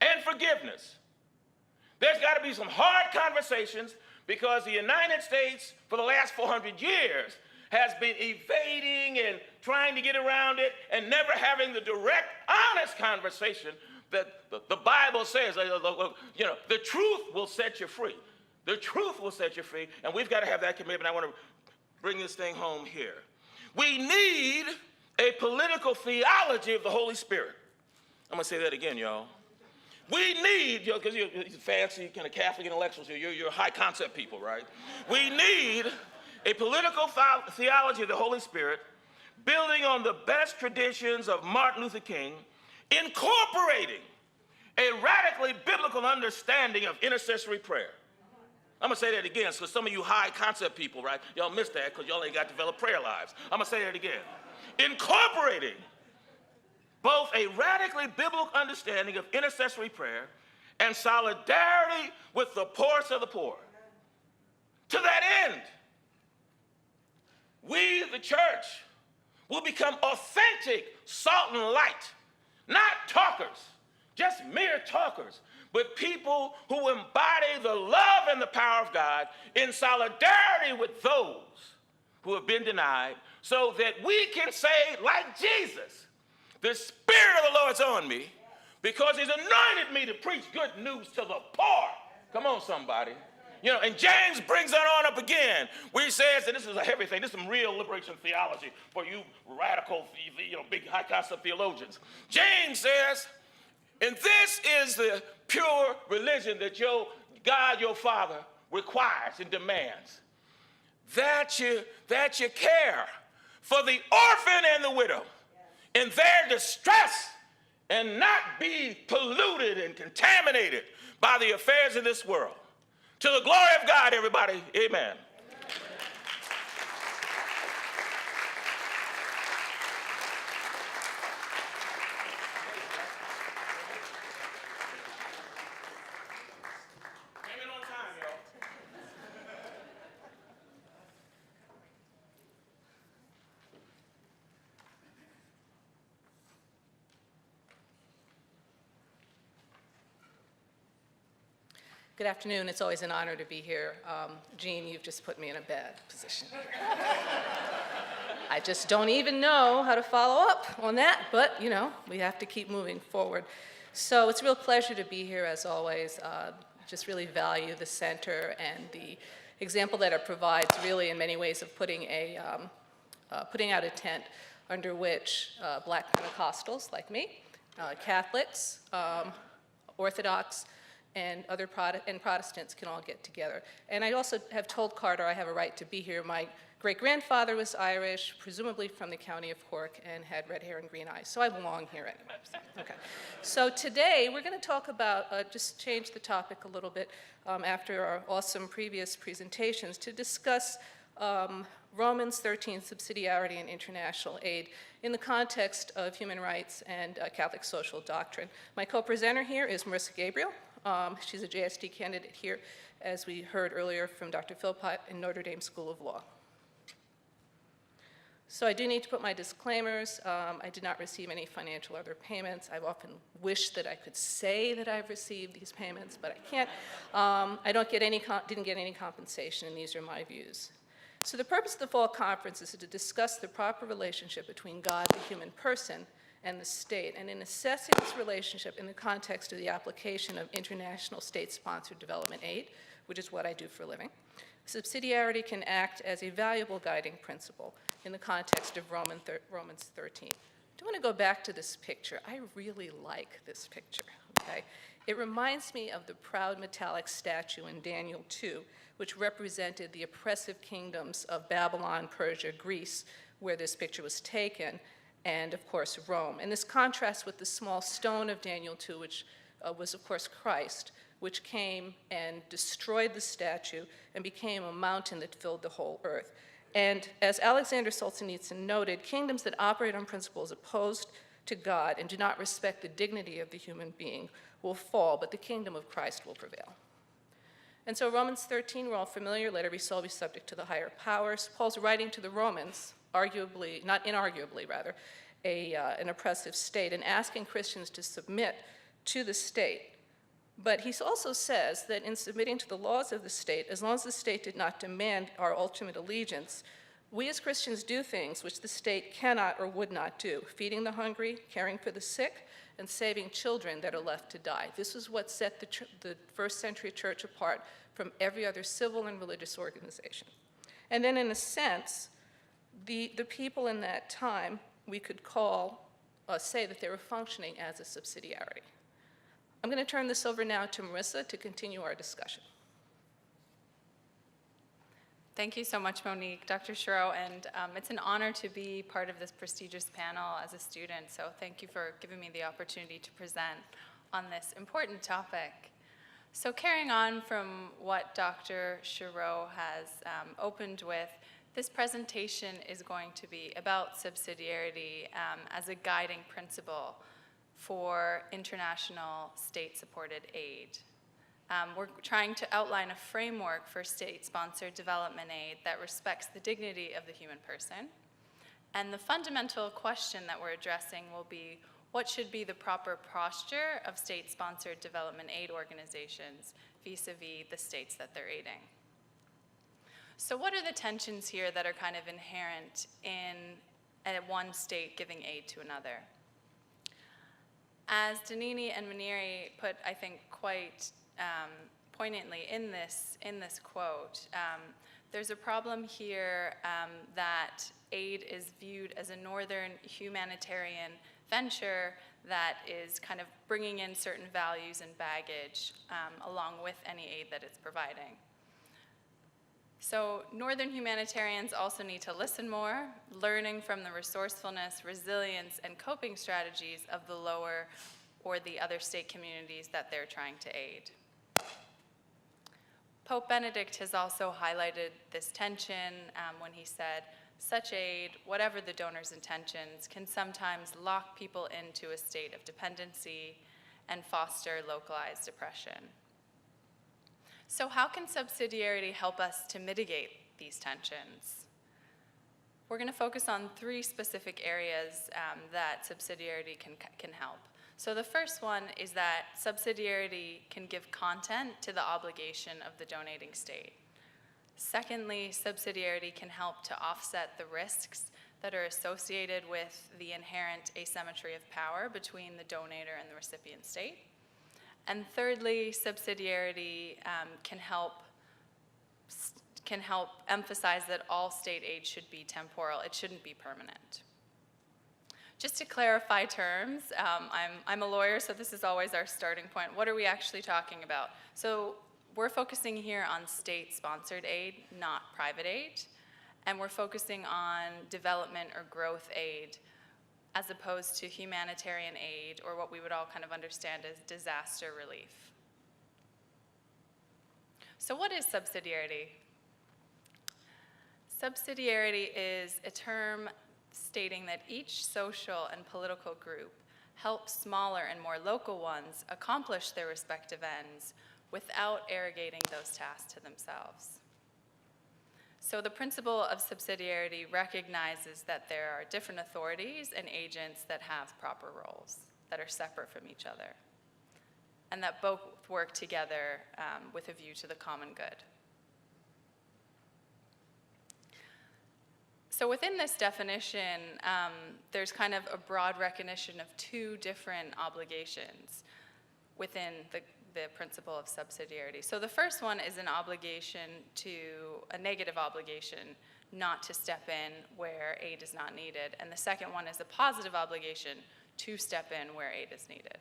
and forgiveness. There's got to be some hard conversations, because the United States for the last 400 years has been evading and trying to get around it and never having the direct, honest conversation that the Bible says, the truth will set you free. The truth will set you free, and we've got to have that commitment. I want to bring this thing home here. We need a political theology of the Holy Spirit. I'm going to say that again, y'all. We need, because you're fancy, kind of Catholic intellectuals here, you're high concept people, right? We need a political theology of the Holy Spirit, building on the best traditions of Martin Luther King, incorporating a radically biblical understanding of intercessory prayer. I'm going to say that again, so some of you high concept people, right, y'all missed that because y'all ain't got developed prayer lives. I'm going to say that again. Incorporating both a radically biblical understanding of intercessory prayer and solidarity with the poorest of the poor. To that end, we, the church, will become authentic salt and light, not talkers, just mere talkers, but people who embody the love and the power of God in solidarity with those who have been denied, so that we can say, like Jesus, the Spirit of the Lord's on me because he's anointed me to preach good news to the poor. Come on, somebody. And James brings that on up again, where he says, and this is a heavy thing, this is some real liberation theology for you radical, big high concept theologians. James says, and this is the pure religion that your God, your Father, requires and demands, that you care for the orphan and the widow in their distress and not be polluted and contaminated by the affairs of this world. To the glory of God, everybody, amen. Good afternoon. It's always an honor to be here. Jean, you've just put me in a bad position. I just don't even know how to follow up on that, but we have to keep moving forward. So it's a real pleasure to be here as always. Just really value the center and the example that it provides, really in many ways of putting out a tent under which Black Pentecostals like me, Catholics, Orthodox and Protestants can all get together. And I also have told Carter I have a right to be here. My great-grandfather was Irish, presumably from the county of Cork, and had red hair and green eyes, so I belong here anyway. Okay. So today, we're going to talk about, just change the topic a little bit after our awesome previous presentations, to discuss Romans 13, subsidiarity and international aid in the context of human rights and Catholic social doctrine. My co-presenter here is Marissa Gabriel. She's a JSD candidate here, as we heard earlier from Dr. Philpott in Notre Dame School of Law. So I do need to put my disclaimers. I did not receive any financial or other payments. I've often wished that I could say that I've received these payments, but I can't. I didn't get any compensation, and these are my views. So the purpose of the fall conference is to discuss the proper relationship between God, the human person, and the state, and in assessing this relationship in the context of the application of international state-sponsored development aid, which is what I do for a living, subsidiarity can act as a valuable guiding principle in the context of Romans 13. I do want to go back to this picture. I really like this picture, okay? It reminds me of the proud metallic statue in Daniel 2, which represented the oppressive kingdoms of Babylon, Persia, Greece, where this picture was taken, and of course Rome. And this contrasts with the small stone of Daniel 2, which was of course Christ, which came and destroyed the statue and became a mountain that filled the whole earth. And as Alexander Solzhenitsyn noted, kingdoms that operate on principles opposed to God and do not respect the dignity of the human being will fall, but the kingdom of Christ will prevail. And so Romans 13, we're all familiar, let every soul be subject to the higher powers. Paul's writing to the Romans, arguably, not inarguably rather, an oppressive state, and asking Christians to submit to the state. But he also says that in submitting to the laws of the state, as long as the state did not demand our ultimate allegiance, we as Christians do things which the state cannot or would not do, feeding the hungry, caring for the sick, and saving children that are left to die. This is what set the first century church apart from every other civil and religious organization. And then in a sense, the people in that time, we could say that they were functioning as a subsidiarity. I'm going to turn this over now to Marissa to continue our discussion. Thank you so much, Monique, Dr. Shiro, and it's an honor to be part of this prestigious panel as a student, so thank you for giving me the opportunity to present on this important topic. So carrying on from what Dr. Shiro has opened with, this presentation is going to be about subsidiarity as a guiding principle for international state-supported aid. We're trying to outline a framework for state-sponsored development aid that respects the dignity of the human person. And the fundamental question that we're addressing will be, what should be the proper posture of state-sponsored development aid organizations vis-a-vis the states that they're aiding? So what are the tensions here that are kind of inherent in one state giving aid to another? As Danini and Maneri put, I think, quite poignantly in this quote, there's a problem here that aid is viewed as a northern humanitarian venture that is kind of bringing in certain values and baggage along with any aid that it's providing. So northern humanitarians also need to listen more, learning from the resourcefulness, resilience, and coping strategies of the lower or the other state communities that they're trying to aid. Pope Benedict has also highlighted this tension when he said, such aid, whatever the donor's intentions, can sometimes lock people into a state of dependency and foster localized oppression. So how can subsidiarity help us to mitigate these tensions? We're going to focus on three specific areas that subsidiarity can help. So the first one is that subsidiarity can give content to the obligation of the donating state. Secondly, subsidiarity can help to offset the risks that are associated with the inherent asymmetry of power between the donator and the recipient state. And thirdly, subsidiarity can help emphasize that all state aid should be temporal. It shouldn't be permanent. Just to clarify terms, I'm a lawyer, so this is always our starting point. What are we actually talking about? So we're focusing here on state-sponsored aid, not private aid, and we're focusing on development or growth aid as opposed to humanitarian aid, or what we would all kind of understand as disaster relief. So what is subsidiarity? Subsidiarity is a term stating that each social and political group helps smaller and more local ones accomplish their respective ends without arrogating those tasks to themselves. So the principle of subsidiarity recognizes that there are different authorities and agents that have proper roles that are separate from each other, and that both work together with a view to the common good. So within this definition, there's kind of a broad recognition of two different obligations within the principle of subsidiarity. So the first one is an obligation a negative obligation not to step in where aid is not needed. And the second one is a positive obligation to step in where aid is needed.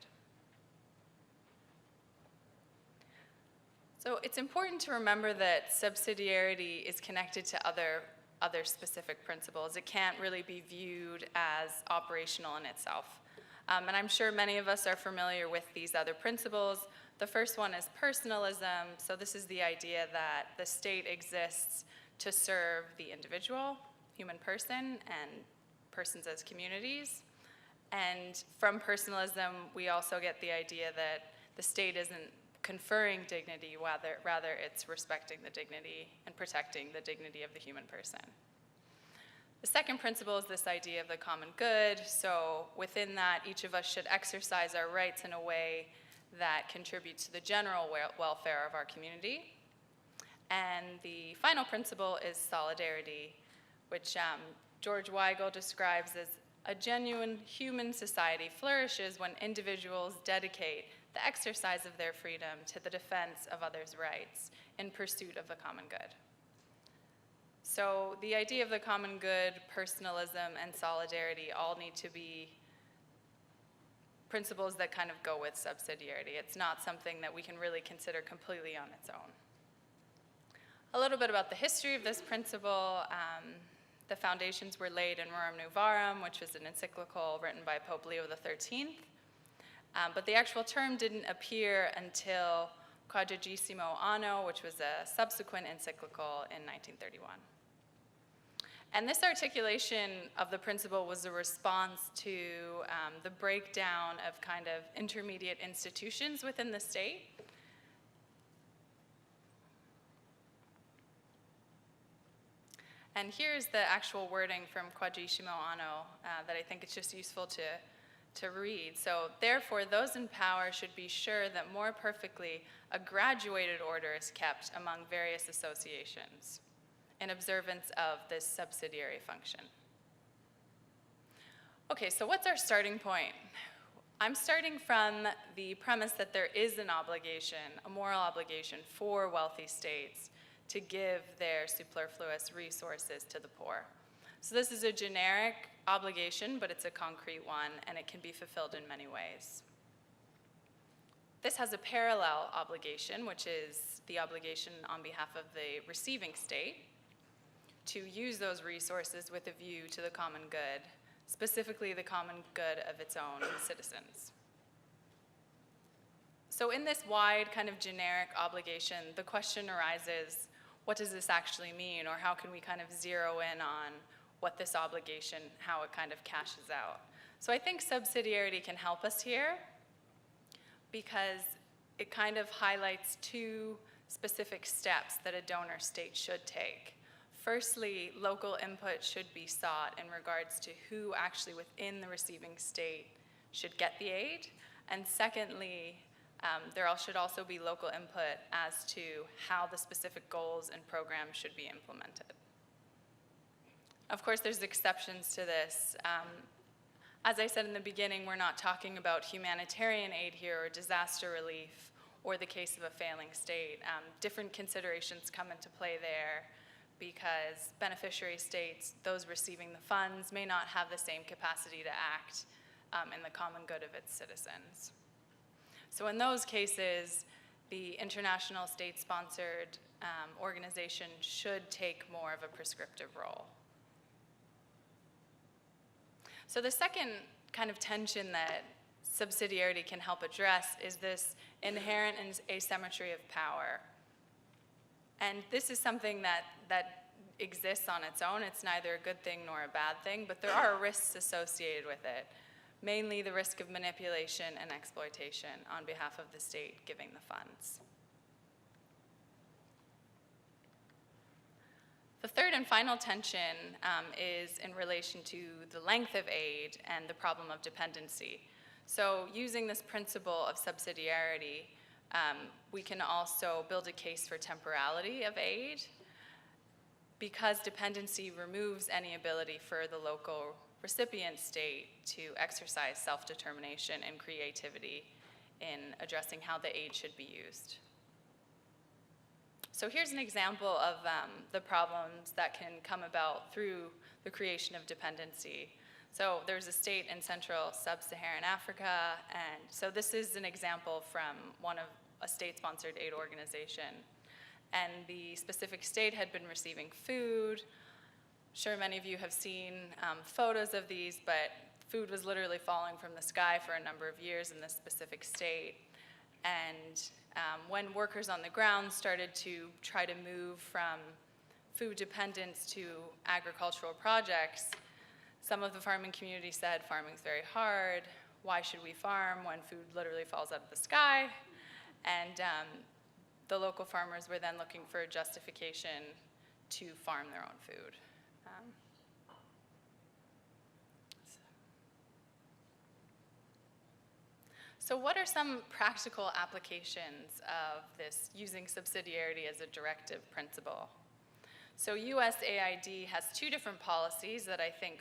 So it's important to remember that subsidiarity is connected to other specific principles. It can't really be viewed as operational in itself. And I'm sure many of us are familiar with these other principles. The first one is personalism. So this is the idea that the state exists to serve the individual, human person, and persons as communities. And from personalism, we also get the idea that the state isn't conferring dignity, rather it's respecting the dignity and protecting the dignity of the human person. The second principle is this idea of the common good. So within that, each of us should exercise our rights in a way that contributes to the general welfare of our community. And the final principle is solidarity, which George Weigel describes as a genuine human society flourishes when individuals dedicate the exercise of their freedom to the defense of others' rights in pursuit of the common good. So the idea of the common good, personalism, and solidarity all need to be principles that kind of go with subsidiarity. It's not something that we can really consider completely on its own. A little bit about the history of this principle. The foundations were laid in Rerum Novarum, which was an encyclical written by Pope Leo XIII. But the actual term didn't appear until Quadragesimo Anno, which was a subsequent encyclical in 1931. And this articulation of the principle was a response to the breakdown of kind of intermediate institutions within the state. And here's the actual wording from Quadragesimo Anno that I think it's just useful to read. So, therefore, those in power should be sure that more perfectly a graduated order is kept among various associations in observance of this subsidiary function. Okay, so what's our starting point? I'm starting from the premise that there is an obligation, a moral obligation for wealthy states to give their superfluous resources to the poor. So this is a generic obligation, but it's a concrete one, and it can be fulfilled in many ways. This has a parallel obligation, which is the obligation on behalf of the receiving state to use those resources with a view to the common good, specifically the common good of its own citizens. So in this wide kind of generic obligation, the question arises, what does this actually mean, or how can we kind of zero in on what this obligation, how it kind of cashes out? So I think subsidiarity can help us here because it kind of highlights two specific steps that a donor state should take. Firstly, local input should be sought in regards to who actually within the receiving state should get the aid. And secondly, there should also be local input as to how the specific goals and programs should be implemented. Of course, there's exceptions to this. As I said in the beginning, we're not talking about humanitarian aid here or disaster relief or the case of a failing state. Different considerations come into play there because beneficiary states, those receiving the funds, may not have the same capacity to act in the common good of its citizens. So in those cases, the international state-sponsored organization should take more of a prescriptive role. So the second kind of tension that subsidiarity can help address is this inherent asymmetry of power. And this is something that exists on its own. It's neither a good thing nor a bad thing, but there are risks associated with it, mainly the risk of manipulation and exploitation on behalf of the state giving the funds. The third and final tension is in relation to the length of aid and the problem of dependency. So using this principle of subsidiarity, we can also build a case for temporality of aid because dependency removes any ability for the local recipient state to exercise self-determination and creativity in addressing how the aid should be used. So here's an example of the problems that can come about through the creation of dependency. So there's a state in central sub-Saharan Africa, and so this is an example from a state-sponsored aid organization. And the specific state had been receiving food. Sure, many of you have seen photos of these, but food was literally falling from the sky for a number of years in this specific state. And when workers on the ground started to try to move from food dependence to agricultural projects, some of the farming community said, farming's very hard. Why should we farm when food literally falls out of the sky? And the local farmers were then looking for a justification to farm their own food. So what are some practical applications of this using subsidiarity as a directive principle? So USAID has two different policies that I think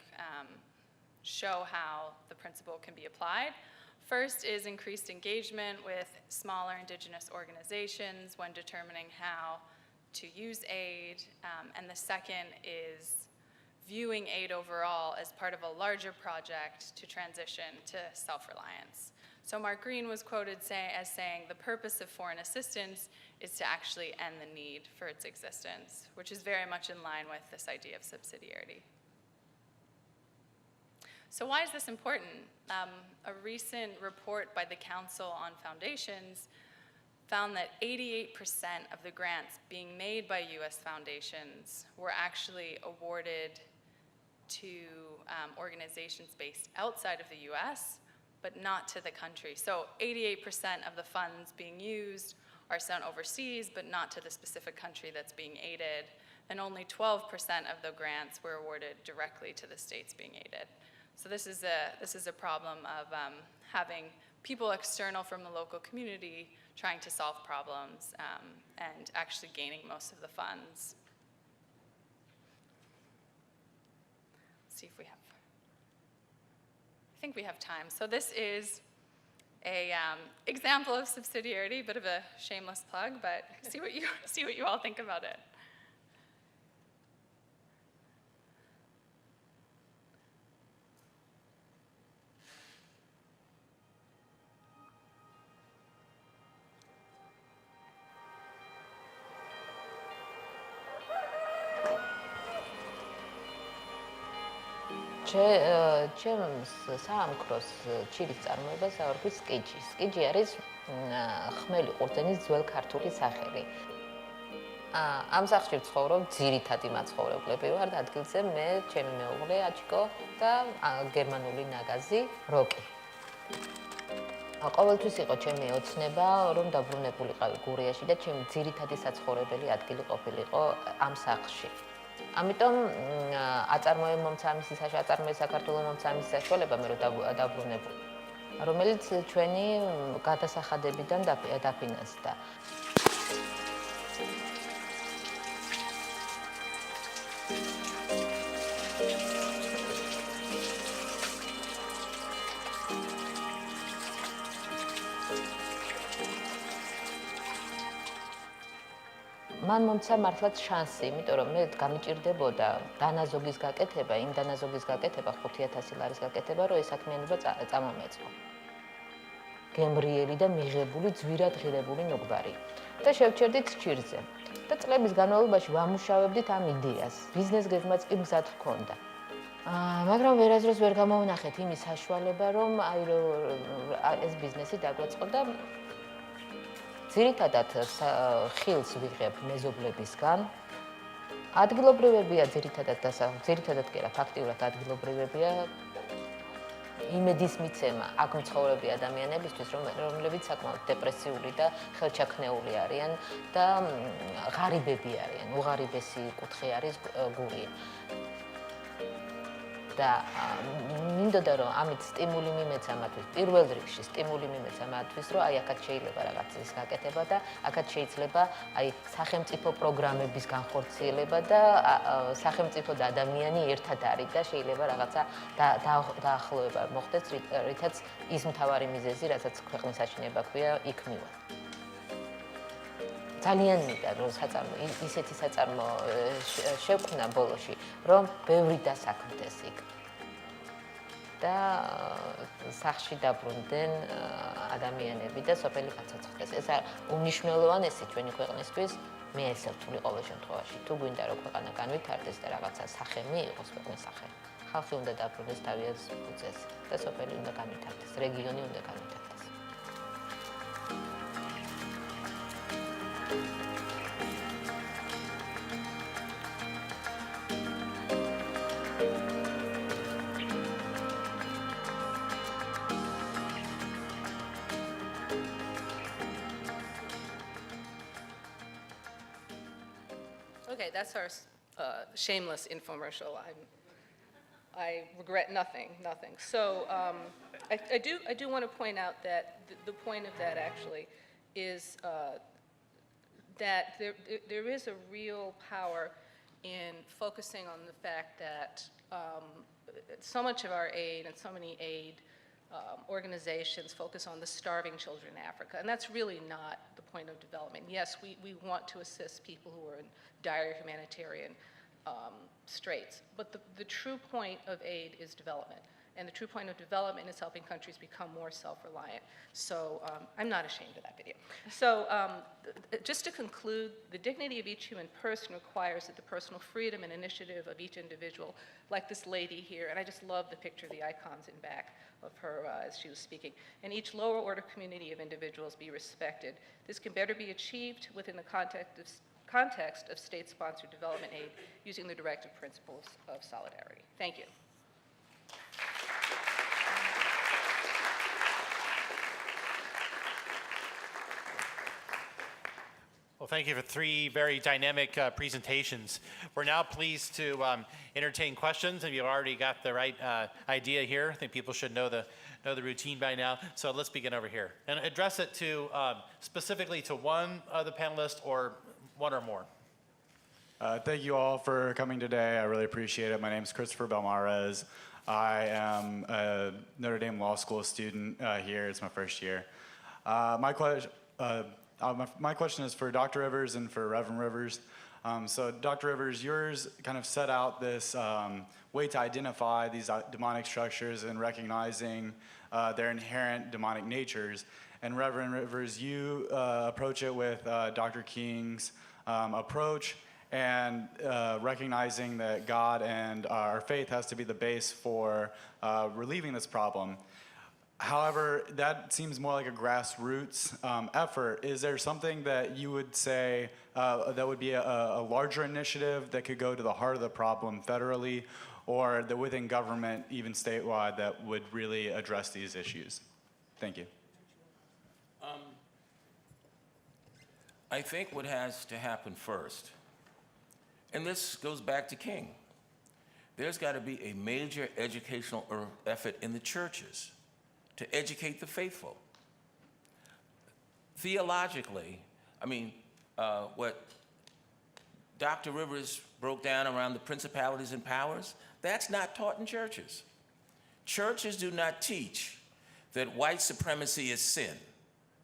show how the principle can be applied. First is increased engagement with smaller indigenous organizations when determining how to use aid. And the second is viewing aid overall as part of a larger project to transition to self-reliance. So Mark Green was quoted as saying, the purpose of foreign assistance is to actually end the need for its existence, which is very much in line with this idea of subsidiarity. So why is this important? A recent report by the Council on Foundations found that 88% of the grants being made by US foundations were actually awarded to organizations based outside of the US, but not to the country. So 88% of the funds being used are sent overseas, but not to the specific country that's being aided. And only 12% of the grants were awarded directly to the states being aided. So this is a problem of having people external from the local community trying to solve problems and actually gaining most of the funds. Let's see if we have, I think we have time. So this is a example of subsidiarity, bit of a shameless plug, but see what you all think about it. ჩემს საამქროს ჩირის წარმოებას ავარქვი სკიჯი. სკიჯი არის ხმელი ყურძენის ძველ ქართული სახელი. ამ სახლში ვცხოვრობ, ძირითადი მაცხოვრებლები ვართ ადგილზე, მე, ჩემი მეუღლე აჩიკო და გერმანული ნაგაზი როკი. ყოველთვის იყო ჩემი ოცნება, რომ დაბრუნებულიყავი გურიაში და ჩემი ძირითადი საცხოვრებელი ადგილი ყოფილიყო ამ სახლში. ამიტომ აწარმოე მომცამისის საქართველოს მომცამისის საშუალება მე რომ დაბრუნებული, რომელიც ჩვენი გადასახადებიდან დაფინანსდა. მან მომცა მართლაც შანსი, იმიტომ რომ მე გამიჭირდებოდა დანაზოგის გაკეთება, იმ დანაზოგის გაკეთება 5000 ლარის გაკეთება, რომ ეს საქმიანობა წამომეწყო. გემრიელი და მიღებული, ძვირად ღირებული ნუგბარი. და შევჩერდით ჭირზე. და წლების განმავლობაში ვამუშავებდით ამ იდეას. ბიზნეს გეგმაც კი მზად ჰქონდა. მაგრამ ვერასდროს ვერ გამოვნახეთ იმის საშუალება, რომ ეს ბიზნესი დაგვაწყო და ძირითადად ხილს ვიღებ მეზობლებისგან. ადგილობრივებია ძირითადად კი არა, ფაქტიურად ადგილობრივებია. იმედის მიცემა აქ მცხოვრები ადამიანებისთვის, რომლებიც საკმაოდ დეპრესიული და ხელჩაქნეული არიან და ღარიბები არიან, უღარიბესი კუთხე არის გურია. და მინდოდა რომ ამით სტიმული მიმეცა მათთვის, პირველ რიგში სტიმული მიმეცა მათთვის, რომ აი აქაც შეიძლება რაღაცის გაკეთება და აქაც შეიძლება აი სახელმწიფო პროგრამების განხორციელება და სახელმწიფო და ადამიანი ერთად არის და შეიძლება რაღაცა დაახლოება მოხდეს, რითაც ის მთავარი მიზეზი, რასაც ქვეყნის აშენება ქვია, იქ მივა. ძალიან მინდა რომ ისეთი საწარმო შევქმნა ბოლოში, რომ ბევრი დასაქმდეს იქ. და სახლში დაბრუნდნენ ადამიანები და სოფელი გაცოცხლდეს. ეს უმნიშვნელოვანესი ჩვენი ქვეყნისთვის, მე ესე ვთვლი ყოველ შემთხვევაში. თუ გვინდა რომ ქვეყანა განვითარდეს და რაღაცა სახე მიიღოს ქვეყნის სახე, ხალხი უნდა დაბრუნდეს თავიანთ ფუძეზე და სოფელი უნდა განვითარდეს, რეგიონი უნდა განვითარდეს. Okay, that's our shameless infomercial. I regret nothing. So I do want to point out that the point of that actually is that there is a real power in focusing on the fact that so much of our aid and so many aid organizations focus on the starving children in Africa, and that's really not the point of development. Yes, we want to assist people who are in dire humanitarian straits, but the true point of aid is development, and the true point of development is helping countries become more self-reliant. So I'm not ashamed of that video. So just to conclude, the dignity of each human person requires that the personal freedom and initiative of each individual, like this lady here, and I just love the picture of the icons in back of her as she was speaking, and each lower order community of individuals be respected. This can better be achieved within the context of state-sponsored development aid using the directive principles of solidarity. Thank you. Well, thank you for 3 very dynamic presentations. We're now pleased to entertain questions, and you've already got the right idea here. I think people should know the routine by now. So let's begin over here and address it to specifically to one of the panelists or one or more. Thank you all for coming today. I really appreciate it. My name is Christopher Belmarez. I am a Notre Dame Law School student here. It's my first year. My question is for Dr. Rivers and for Reverend Rivers. So Dr. Rivers, yours kind of set out this way to identify these demonic structures and recognizing their inherent demonic natures. And Reverend Rivers, you approach it with Dr. King's approach and recognizing that God and our faith has to be the base for relieving this problem. However, that seems more like a grassroots effort. Is there something that you would say that would be a larger initiative that could go to the heart of the problem federally, or that within government, even statewide, that would really address these issues? Thank you. I think what has to happen first, and this goes back to King, there's got to be a major educational effort in the churches to educate the faithful. Theologically, I mean, what Dr. Rivers broke down around the principalities and powers, that's not taught in churches. Churches do not teach that white supremacy is sin,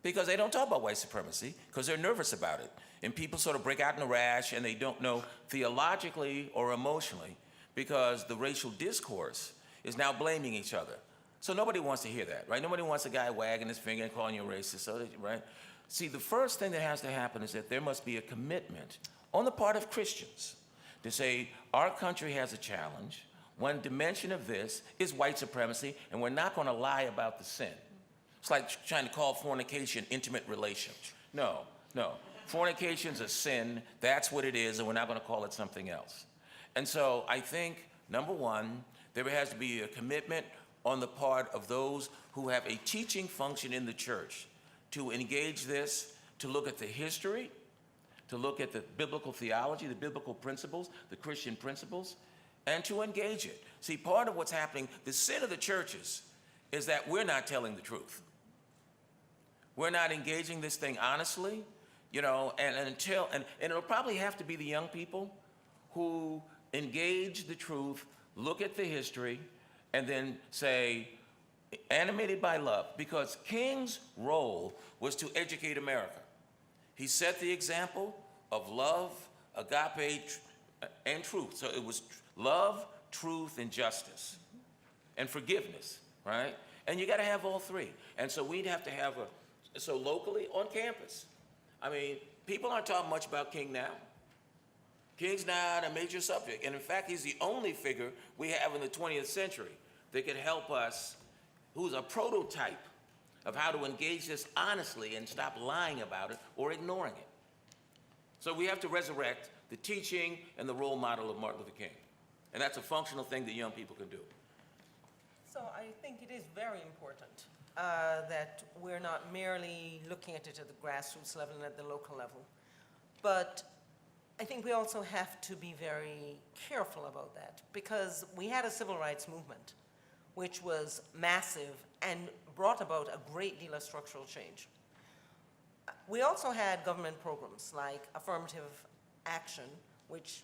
because they don't talk about white supremacy because they're nervous about it. And people sort of break out in a rash and they don't know theologically or emotionally because the racial discourse is now blaming each other. So nobody wants to hear that, right? Nobody wants a guy wagging his finger and calling you a racist, so, right? See, the first thing that has to happen is that there must be a commitment on the part of Christians to say, our country has a challenge. One dimension of this is white supremacy, and we're not going to lie about the sin. It's like trying to call fornication intimate relations. No, no. Fornication's a sin. That's what it is, and we're not going to call it something else. And so I think, number one, there has to be a commitment on the part of those who have a teaching function in the church to engage this, to look at the history, to look at the biblical theology, the biblical principles, the Christian principles, and to engage it. See, part of what's happening, the sin of the churches is that we're not telling the truth. We're not engaging this thing honestly, you know, and it'll probably have to be the young people who engage the truth, look at the history, and then say, animated by love, because King's role was to educate America. He set the example of love, agape, and truth. So it was love, truth, and justice, and forgiveness, right? And you got to have all three. And so we'd have to have so locally on campus. I mean, people aren't talking much about King now. King's not a major subject. And in fact, he's the only figure we have in the 20th century that can help us, who's a prototype of how to engage this honestly and stop lying about it or ignoring it. So we have to resurrect the teaching and the role model of Martin Luther King. And that's a functional thing that young people can do. So I think it is very important that we're not merely looking at it at the grassroots level and at the local level, but I think we also have to be very careful about that, because we had a civil rights movement which was massive and brought about a great deal of structural change. We also had government programs like affirmative action, which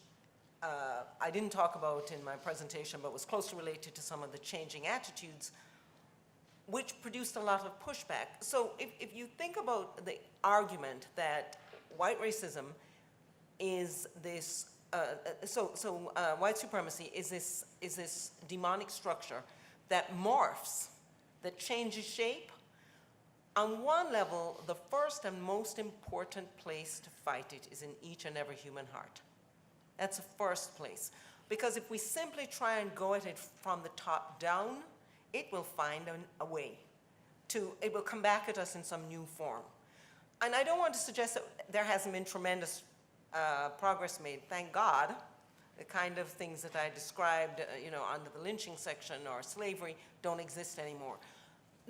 I didn't talk about in my presentation, but was closely related to some of the changing attitudes, which produced a lot of pushback. So if you think about the argument that white racism is this, white supremacy is this demonic structure that morphs, that changes shape, on one level, the first and most important place to fight it is in each and every human heart. That's the first place. Because if we simply try and go at it from the top down, it will find a way to, it will come back at us in some new form. And I don't want to suggest that there hasn't been tremendous progress made, thank God. The kind of things that I described, under the lynching section or slavery don't exist anymore.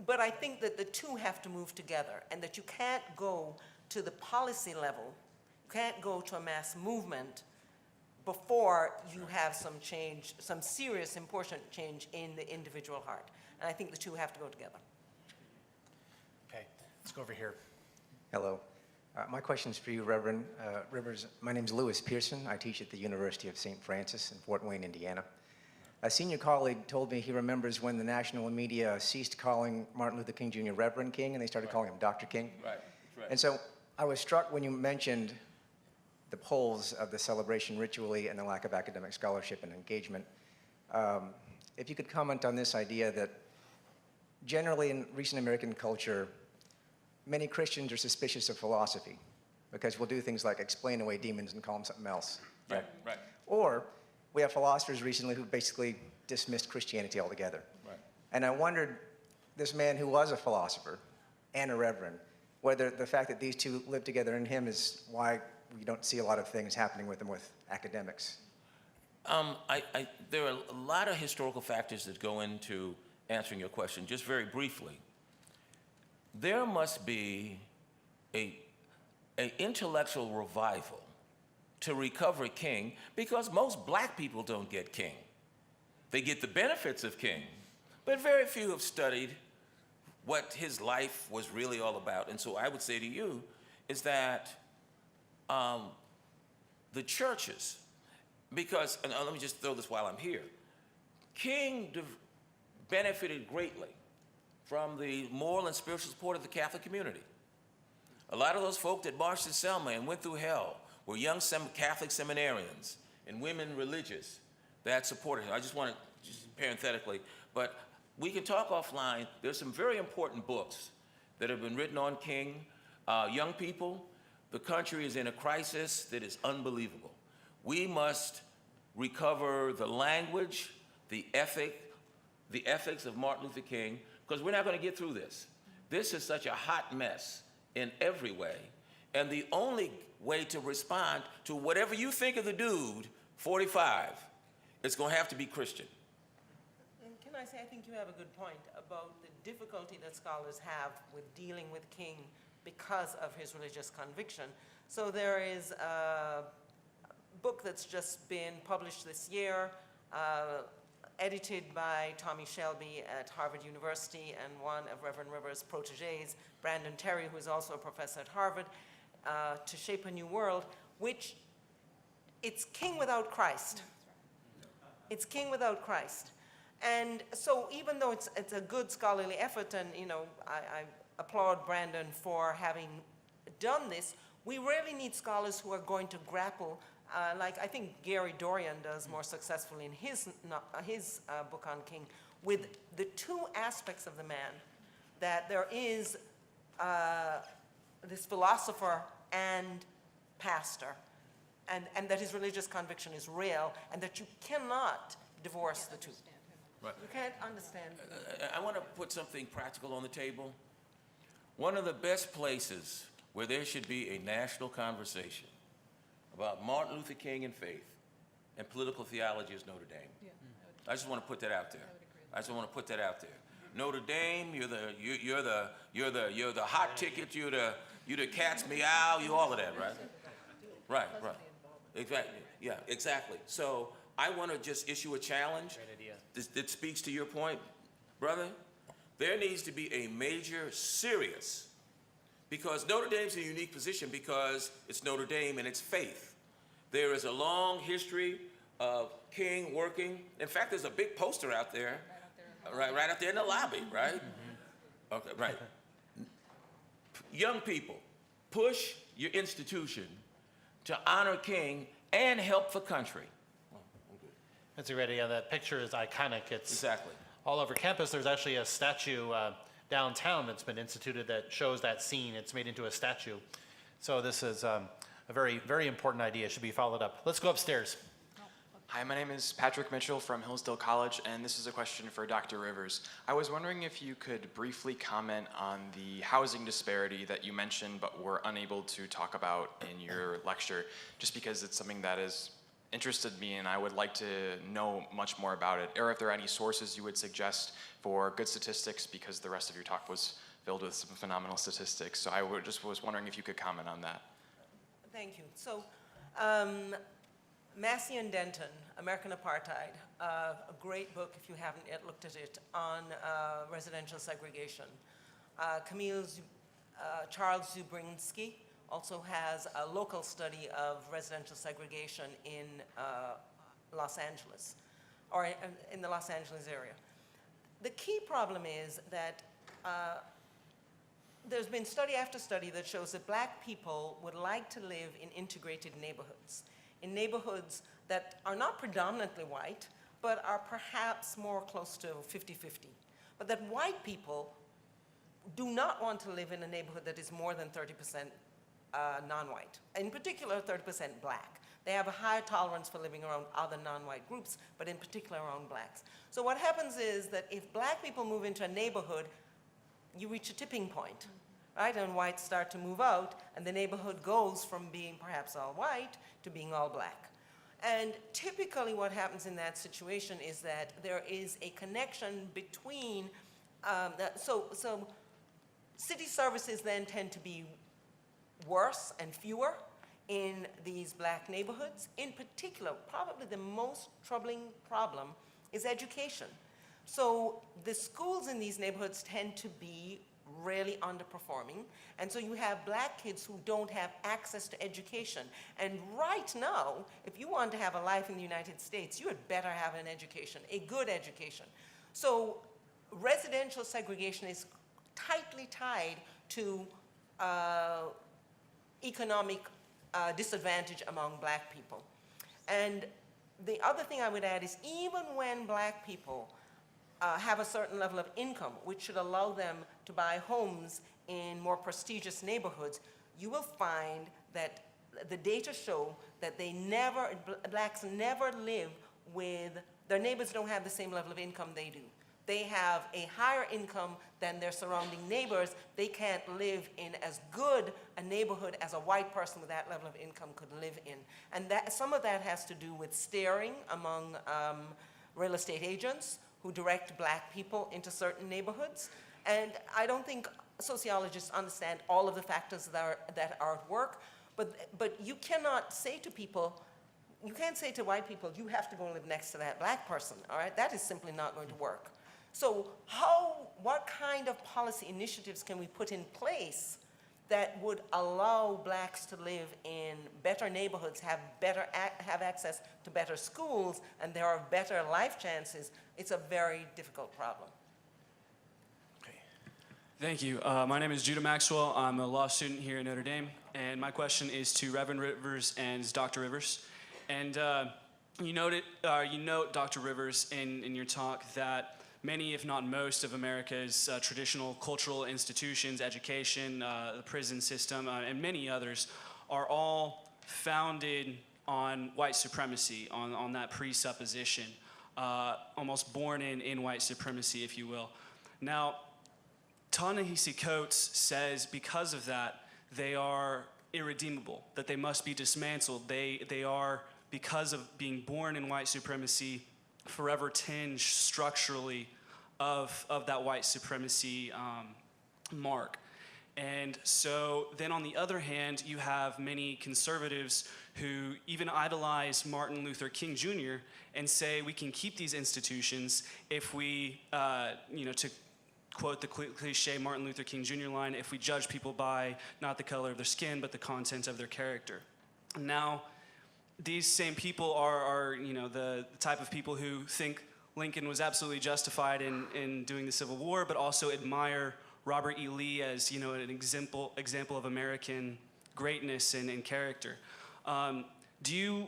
But I think that the two have to move together, and that you can't go to the policy level, you can't go to a mass movement before you have some change, some serious, important change in the individual heart. And I think the two have to go together. Okay, let's go over here. Hello. My question is for you, Reverend Rivers. My name is Lewis Pearson. I teach at the University of St. Francis in Fort Wayne, Indiana. A senior colleague told me he remembers when the national media ceased calling Martin Luther King Jr. Reverend King, and they started calling him Dr. King. Right, right. And so I was struck when you mentioned the poles of the celebration ritually and the lack of academic scholarship and engagement. If you could comment on this idea that generally in recent American culture, many Christians are suspicious of philosophy because we'll do things like explain away demons and call them something else. Right, right. Or we have philosophers recently who basically dismissed Christianity altogether. Right. And I wondered, this man who was a philosopher and a reverend, whether the fact that these two live together in him is why we don't see a lot of things happening with him with academics. There are a lot of historical factors that go into answering your question. Just very briefly, there must be an intellectual revival to recover King, because most black people don't get King. They get the benefits of King, but very few have studied what his life was really all about. And so I would say to you is that the churches, because, and let me just throw this while I'm here, King benefited greatly from the moral and spiritual support of the Catholic community. A lot of those folk that marched in Selma and went through hell were young Catholic seminarians and women religious that supported him. I just want to, just parenthetically, but we can talk offline. There's some very important books that have been written on King. Young people, the country is in a crisis that is unbelievable. We must recover the language, the ethics of Martin Luther King, because we're not going to get through this. This is such a hot mess in every way, and the only way to respond to whatever you think of the dude, 45, it's going to have to be Christian. And can I say, I think you have a good point about the difficulty that scholars have with dealing with King because of his religious conviction. So there is a book that's just been published this year, edited by Tommy Shelby at Harvard University and one of Reverend Rivers' protégés, Brandon Terry, who is also a professor at Harvard, To Shape a New World, which it's King without Christ. It's King without Christ. And so even though it's a good scholarly effort, and you know, I applaud Brandon for having done this, we really need scholars who are going to grapple, like I think Gary Dorian does more successfully in his book on King, with the two aspects of the man, that there is this philosopher and pastor, and that his religious conviction is real, and that you cannot divorce the two. Right. You can't understand. I want to put something practical on the table. One of the best places where there should be a national conversation about Martin Luther King and faith and political theology is Notre Dame. Yeah, I just want to put that out there. I just want to put that out there. Notre Dame, you're the hot ticket, you're the cat's meow, you all of that, right? Right. Exactly. Yeah, exactly. So I want to just issue a challenge that speaks to your point, brother. There needs to be a major, serious, because Notre Dame's in a unique position because it's Notre Dame and it's faith. There is a long history of King working. In fact, there's a big poster out there, right out there in the lobby, right? Mm-hmm. Okay, right. Young people, push your institution to honor King and help the country. That's a great idea. That picture is iconic. It's Exactly. all over campus. There's actually a statue downtown that's been instituted that shows that scene. It's made into a statue. So this is a very, very important idea. It should be followed up. Let's go upstairs. Hi, my name is Patrick Mitchell from Hillsdale College, and this is a question for Dr. Rivers. I was wondering if you could briefly comment on the housing disparity that you mentioned but were unable to talk about in your lecture, just because it's something that has interested me and I would like to know much more about it, or if there are any sources you would suggest for good statistics, because the rest of your talk was filled with some phenomenal statistics. So I was wondering if you could comment on that. Thank you. So, Massey and Denton, American Apartheid, a great book if you haven't yet looked at it, on residential segregation. Charles Zubrinsky also has a local study of residential segregation in Los Angeles, or in the Los Angeles area. The key problem is that there's been study after study that shows that black people would like to live in integrated neighborhoods, in neighborhoods that are not predominantly white, but are perhaps more close to 50-50. But that white people do not want to live in a neighborhood that is more than 30% non-white, in particular 30% black. They have a higher tolerance for living around other non-white groups, but in particular around blacks. So what happens is that if black people move into a neighborhood, you reach a tipping point, right? And whites start to move out, and the neighborhood goes from being perhaps all white to being all black. And typically what happens in that situation is that there is a connection between, so city services then tend to be worse and fewer in these black neighborhoods. In particular, probably the most troubling problem is education. So the schools in these neighborhoods tend to be really underperforming, and so you have black kids who don't have access to education. And right now, if you want to have a life in the United States, you had better have an education, a good education. So residential segregation is tightly tied to economic disadvantage among black people. And the other thing I would add is even when black people have a certain level of income, which should allow them to buy homes in more prestigious neighborhoods, you will find that the data show that blacks never live with, their neighbors don't have the same level of income they do. They have a higher income than their surrounding neighbors. They can't live in as good a neighborhood as a white person with that level of income could live in. And some of that has to do with steering among real estate agents who direct black people into certain neighborhoods. And I don't think sociologists understand all of the factors that are at work, but you cannot say to people, you can't say to white people, you have to go and live next to that black person, all right? That is simply not going to work. So what kind of policy initiatives can we put in place that would allow blacks to live in better neighborhoods, have access to better schools, and there are better life chances? It's a very difficult problem. Thank you. My name is Judah Maxwell. I'm a law student here at Notre Dame, and my question is to Reverend Rivers and Dr. Rivers. And you note, Dr. Rivers, in your talk that many, if not most, of America's traditional cultural institutions, education, the prison system, and many others are all founded on white supremacy, on that presupposition, almost born in white supremacy, if you will. Now, Ta-Nehisi Coates says because of that, they are irredeemable, that they must be dismantled. They are, because of being born in white supremacy, forever tinged structurally of that white supremacy mark. And so then on the other hand, you have many conservatives who even idolize Martin Luther King Jr. and say we can keep these institutions if we, to quote the cliche Martin Luther King Jr. line, if we judge people by not the color of their skin, but the content of their character. Now, these same people are the type of people who think Lincoln was absolutely justified in doing the Civil War, but also admire Robert E. Lee as an example of American greatness and character. Do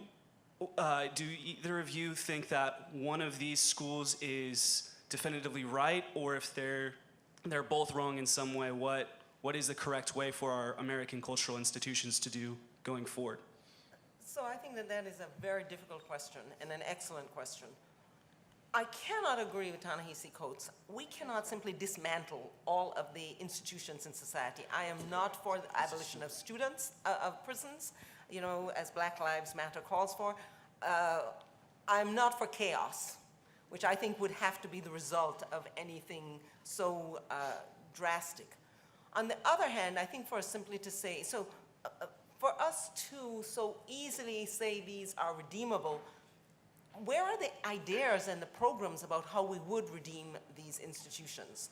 either of you think that one of these schools is definitively right, or if they're both wrong in some way, what is the correct way for our American cultural institutions to do going forward? So I think that is a very difficult question and an excellent question. I cannot agree with Ta-Nehisi Coates. We cannot simply dismantle all of the institutions in society. I am not for the abolition of of prisons, as Black Lives Matter calls for. I'm not for chaos, which I think would have to be the result of anything so drastic. On the other hand, I think for us simply to say, for us to so easily say these are redeemable, where are the ideas and the programs about how we would redeem these institutions?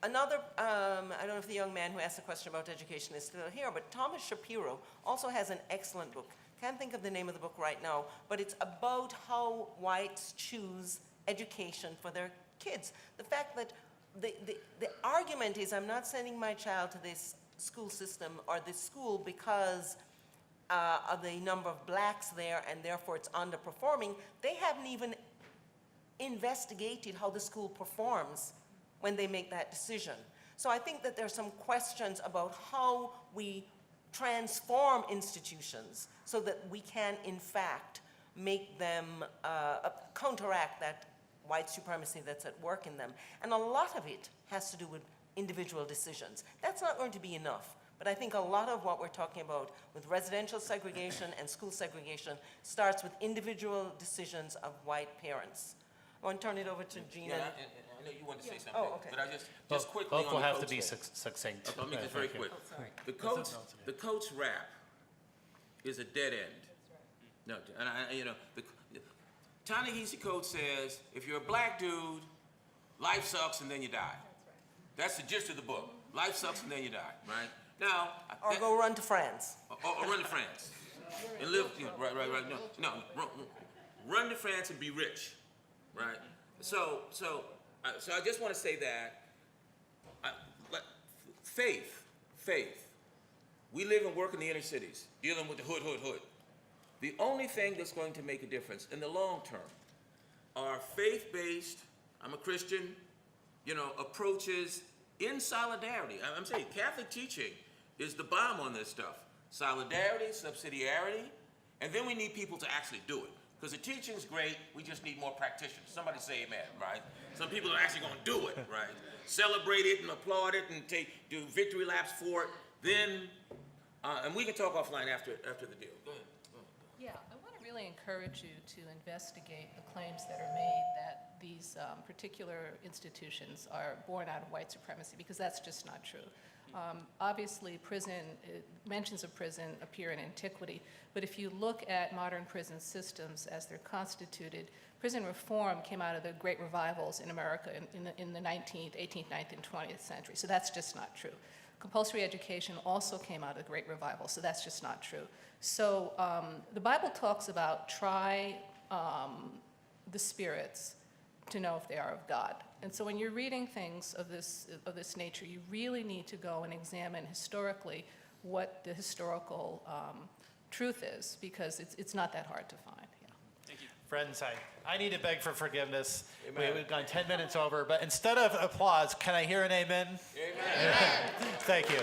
I don't know if the young man who asked the question about education is still here, but Thomas Shapiro also has an excellent book. Can't think of the name of the book right now, but it's about how whites choose education for their kids. The fact that the argument is, I'm not sending my child to this school system or this school because of the number of blacks there and therefore it's underperforming. They haven't even investigated how the school performs when they make that decision. So I think that there's some questions about how we transform institutions so that we can, in fact, make them counteract that white supremacy that's at work in them. And a lot of it has to do with individual decisions. That's not going to be enough. But I think a lot of what we're talking about with residential segregation and school segregation starts with individual decisions of white parents. I want to turn it over to Gina. Yeah, I know you want to say something, Oh, okay. but I just quickly Both on will the have to Coates be thing. succinct. I'll make this very quick. Oh, sorry. The Coates rap is a dead end. No, and Ta-Nehisi Coates says, if you're a black dude, life sucks and then you die. That's the gist of the book. Life sucks and then you die, right? Now, Or go run to France. or run to France and live. Right. No. Run to France and be rich, right? So I just want to say that faith faith. We live and work in the inner cities, dealing with the hood. The only thing that's going to make a difference in the long term are faith-based, I'm a Christian, approaches in solidarity. I'm saying Catholic teaching is the bomb on this stuff. Solidarity, subsidiarity, and then we need people to actually do it. Because the teaching's great, we just need more practitioners. Somebody say amen, right? Some people are actually going to do it, right? Celebrate it and applaud it and do victory laps for it. Then, and we can talk offline after the deal. Go ahead. Yeah, I want to really encourage you to investigate the claims that are made that these particular institutions are born out of white supremacy, because that's just not true. Obviously, mentions of prison appear in antiquity, but if you look at modern prison systems as they're constituted, prison reform came out of the great revivals in America in the 19th, 18th, 19th, and 20th century, so that's just not true. Compulsory education also came out of the great revival, so that's just not true. So the Bible talks about try the spirits to know if they are of God. And so when you're reading things of this nature, you really need to go and examine historically what the historical truth is, because it's not that hard to find. Yeah. Friends, I need to beg for forgiveness. We've gone 10 minutes over, but instead of applause, can I hear an amen? Amen. Thank you.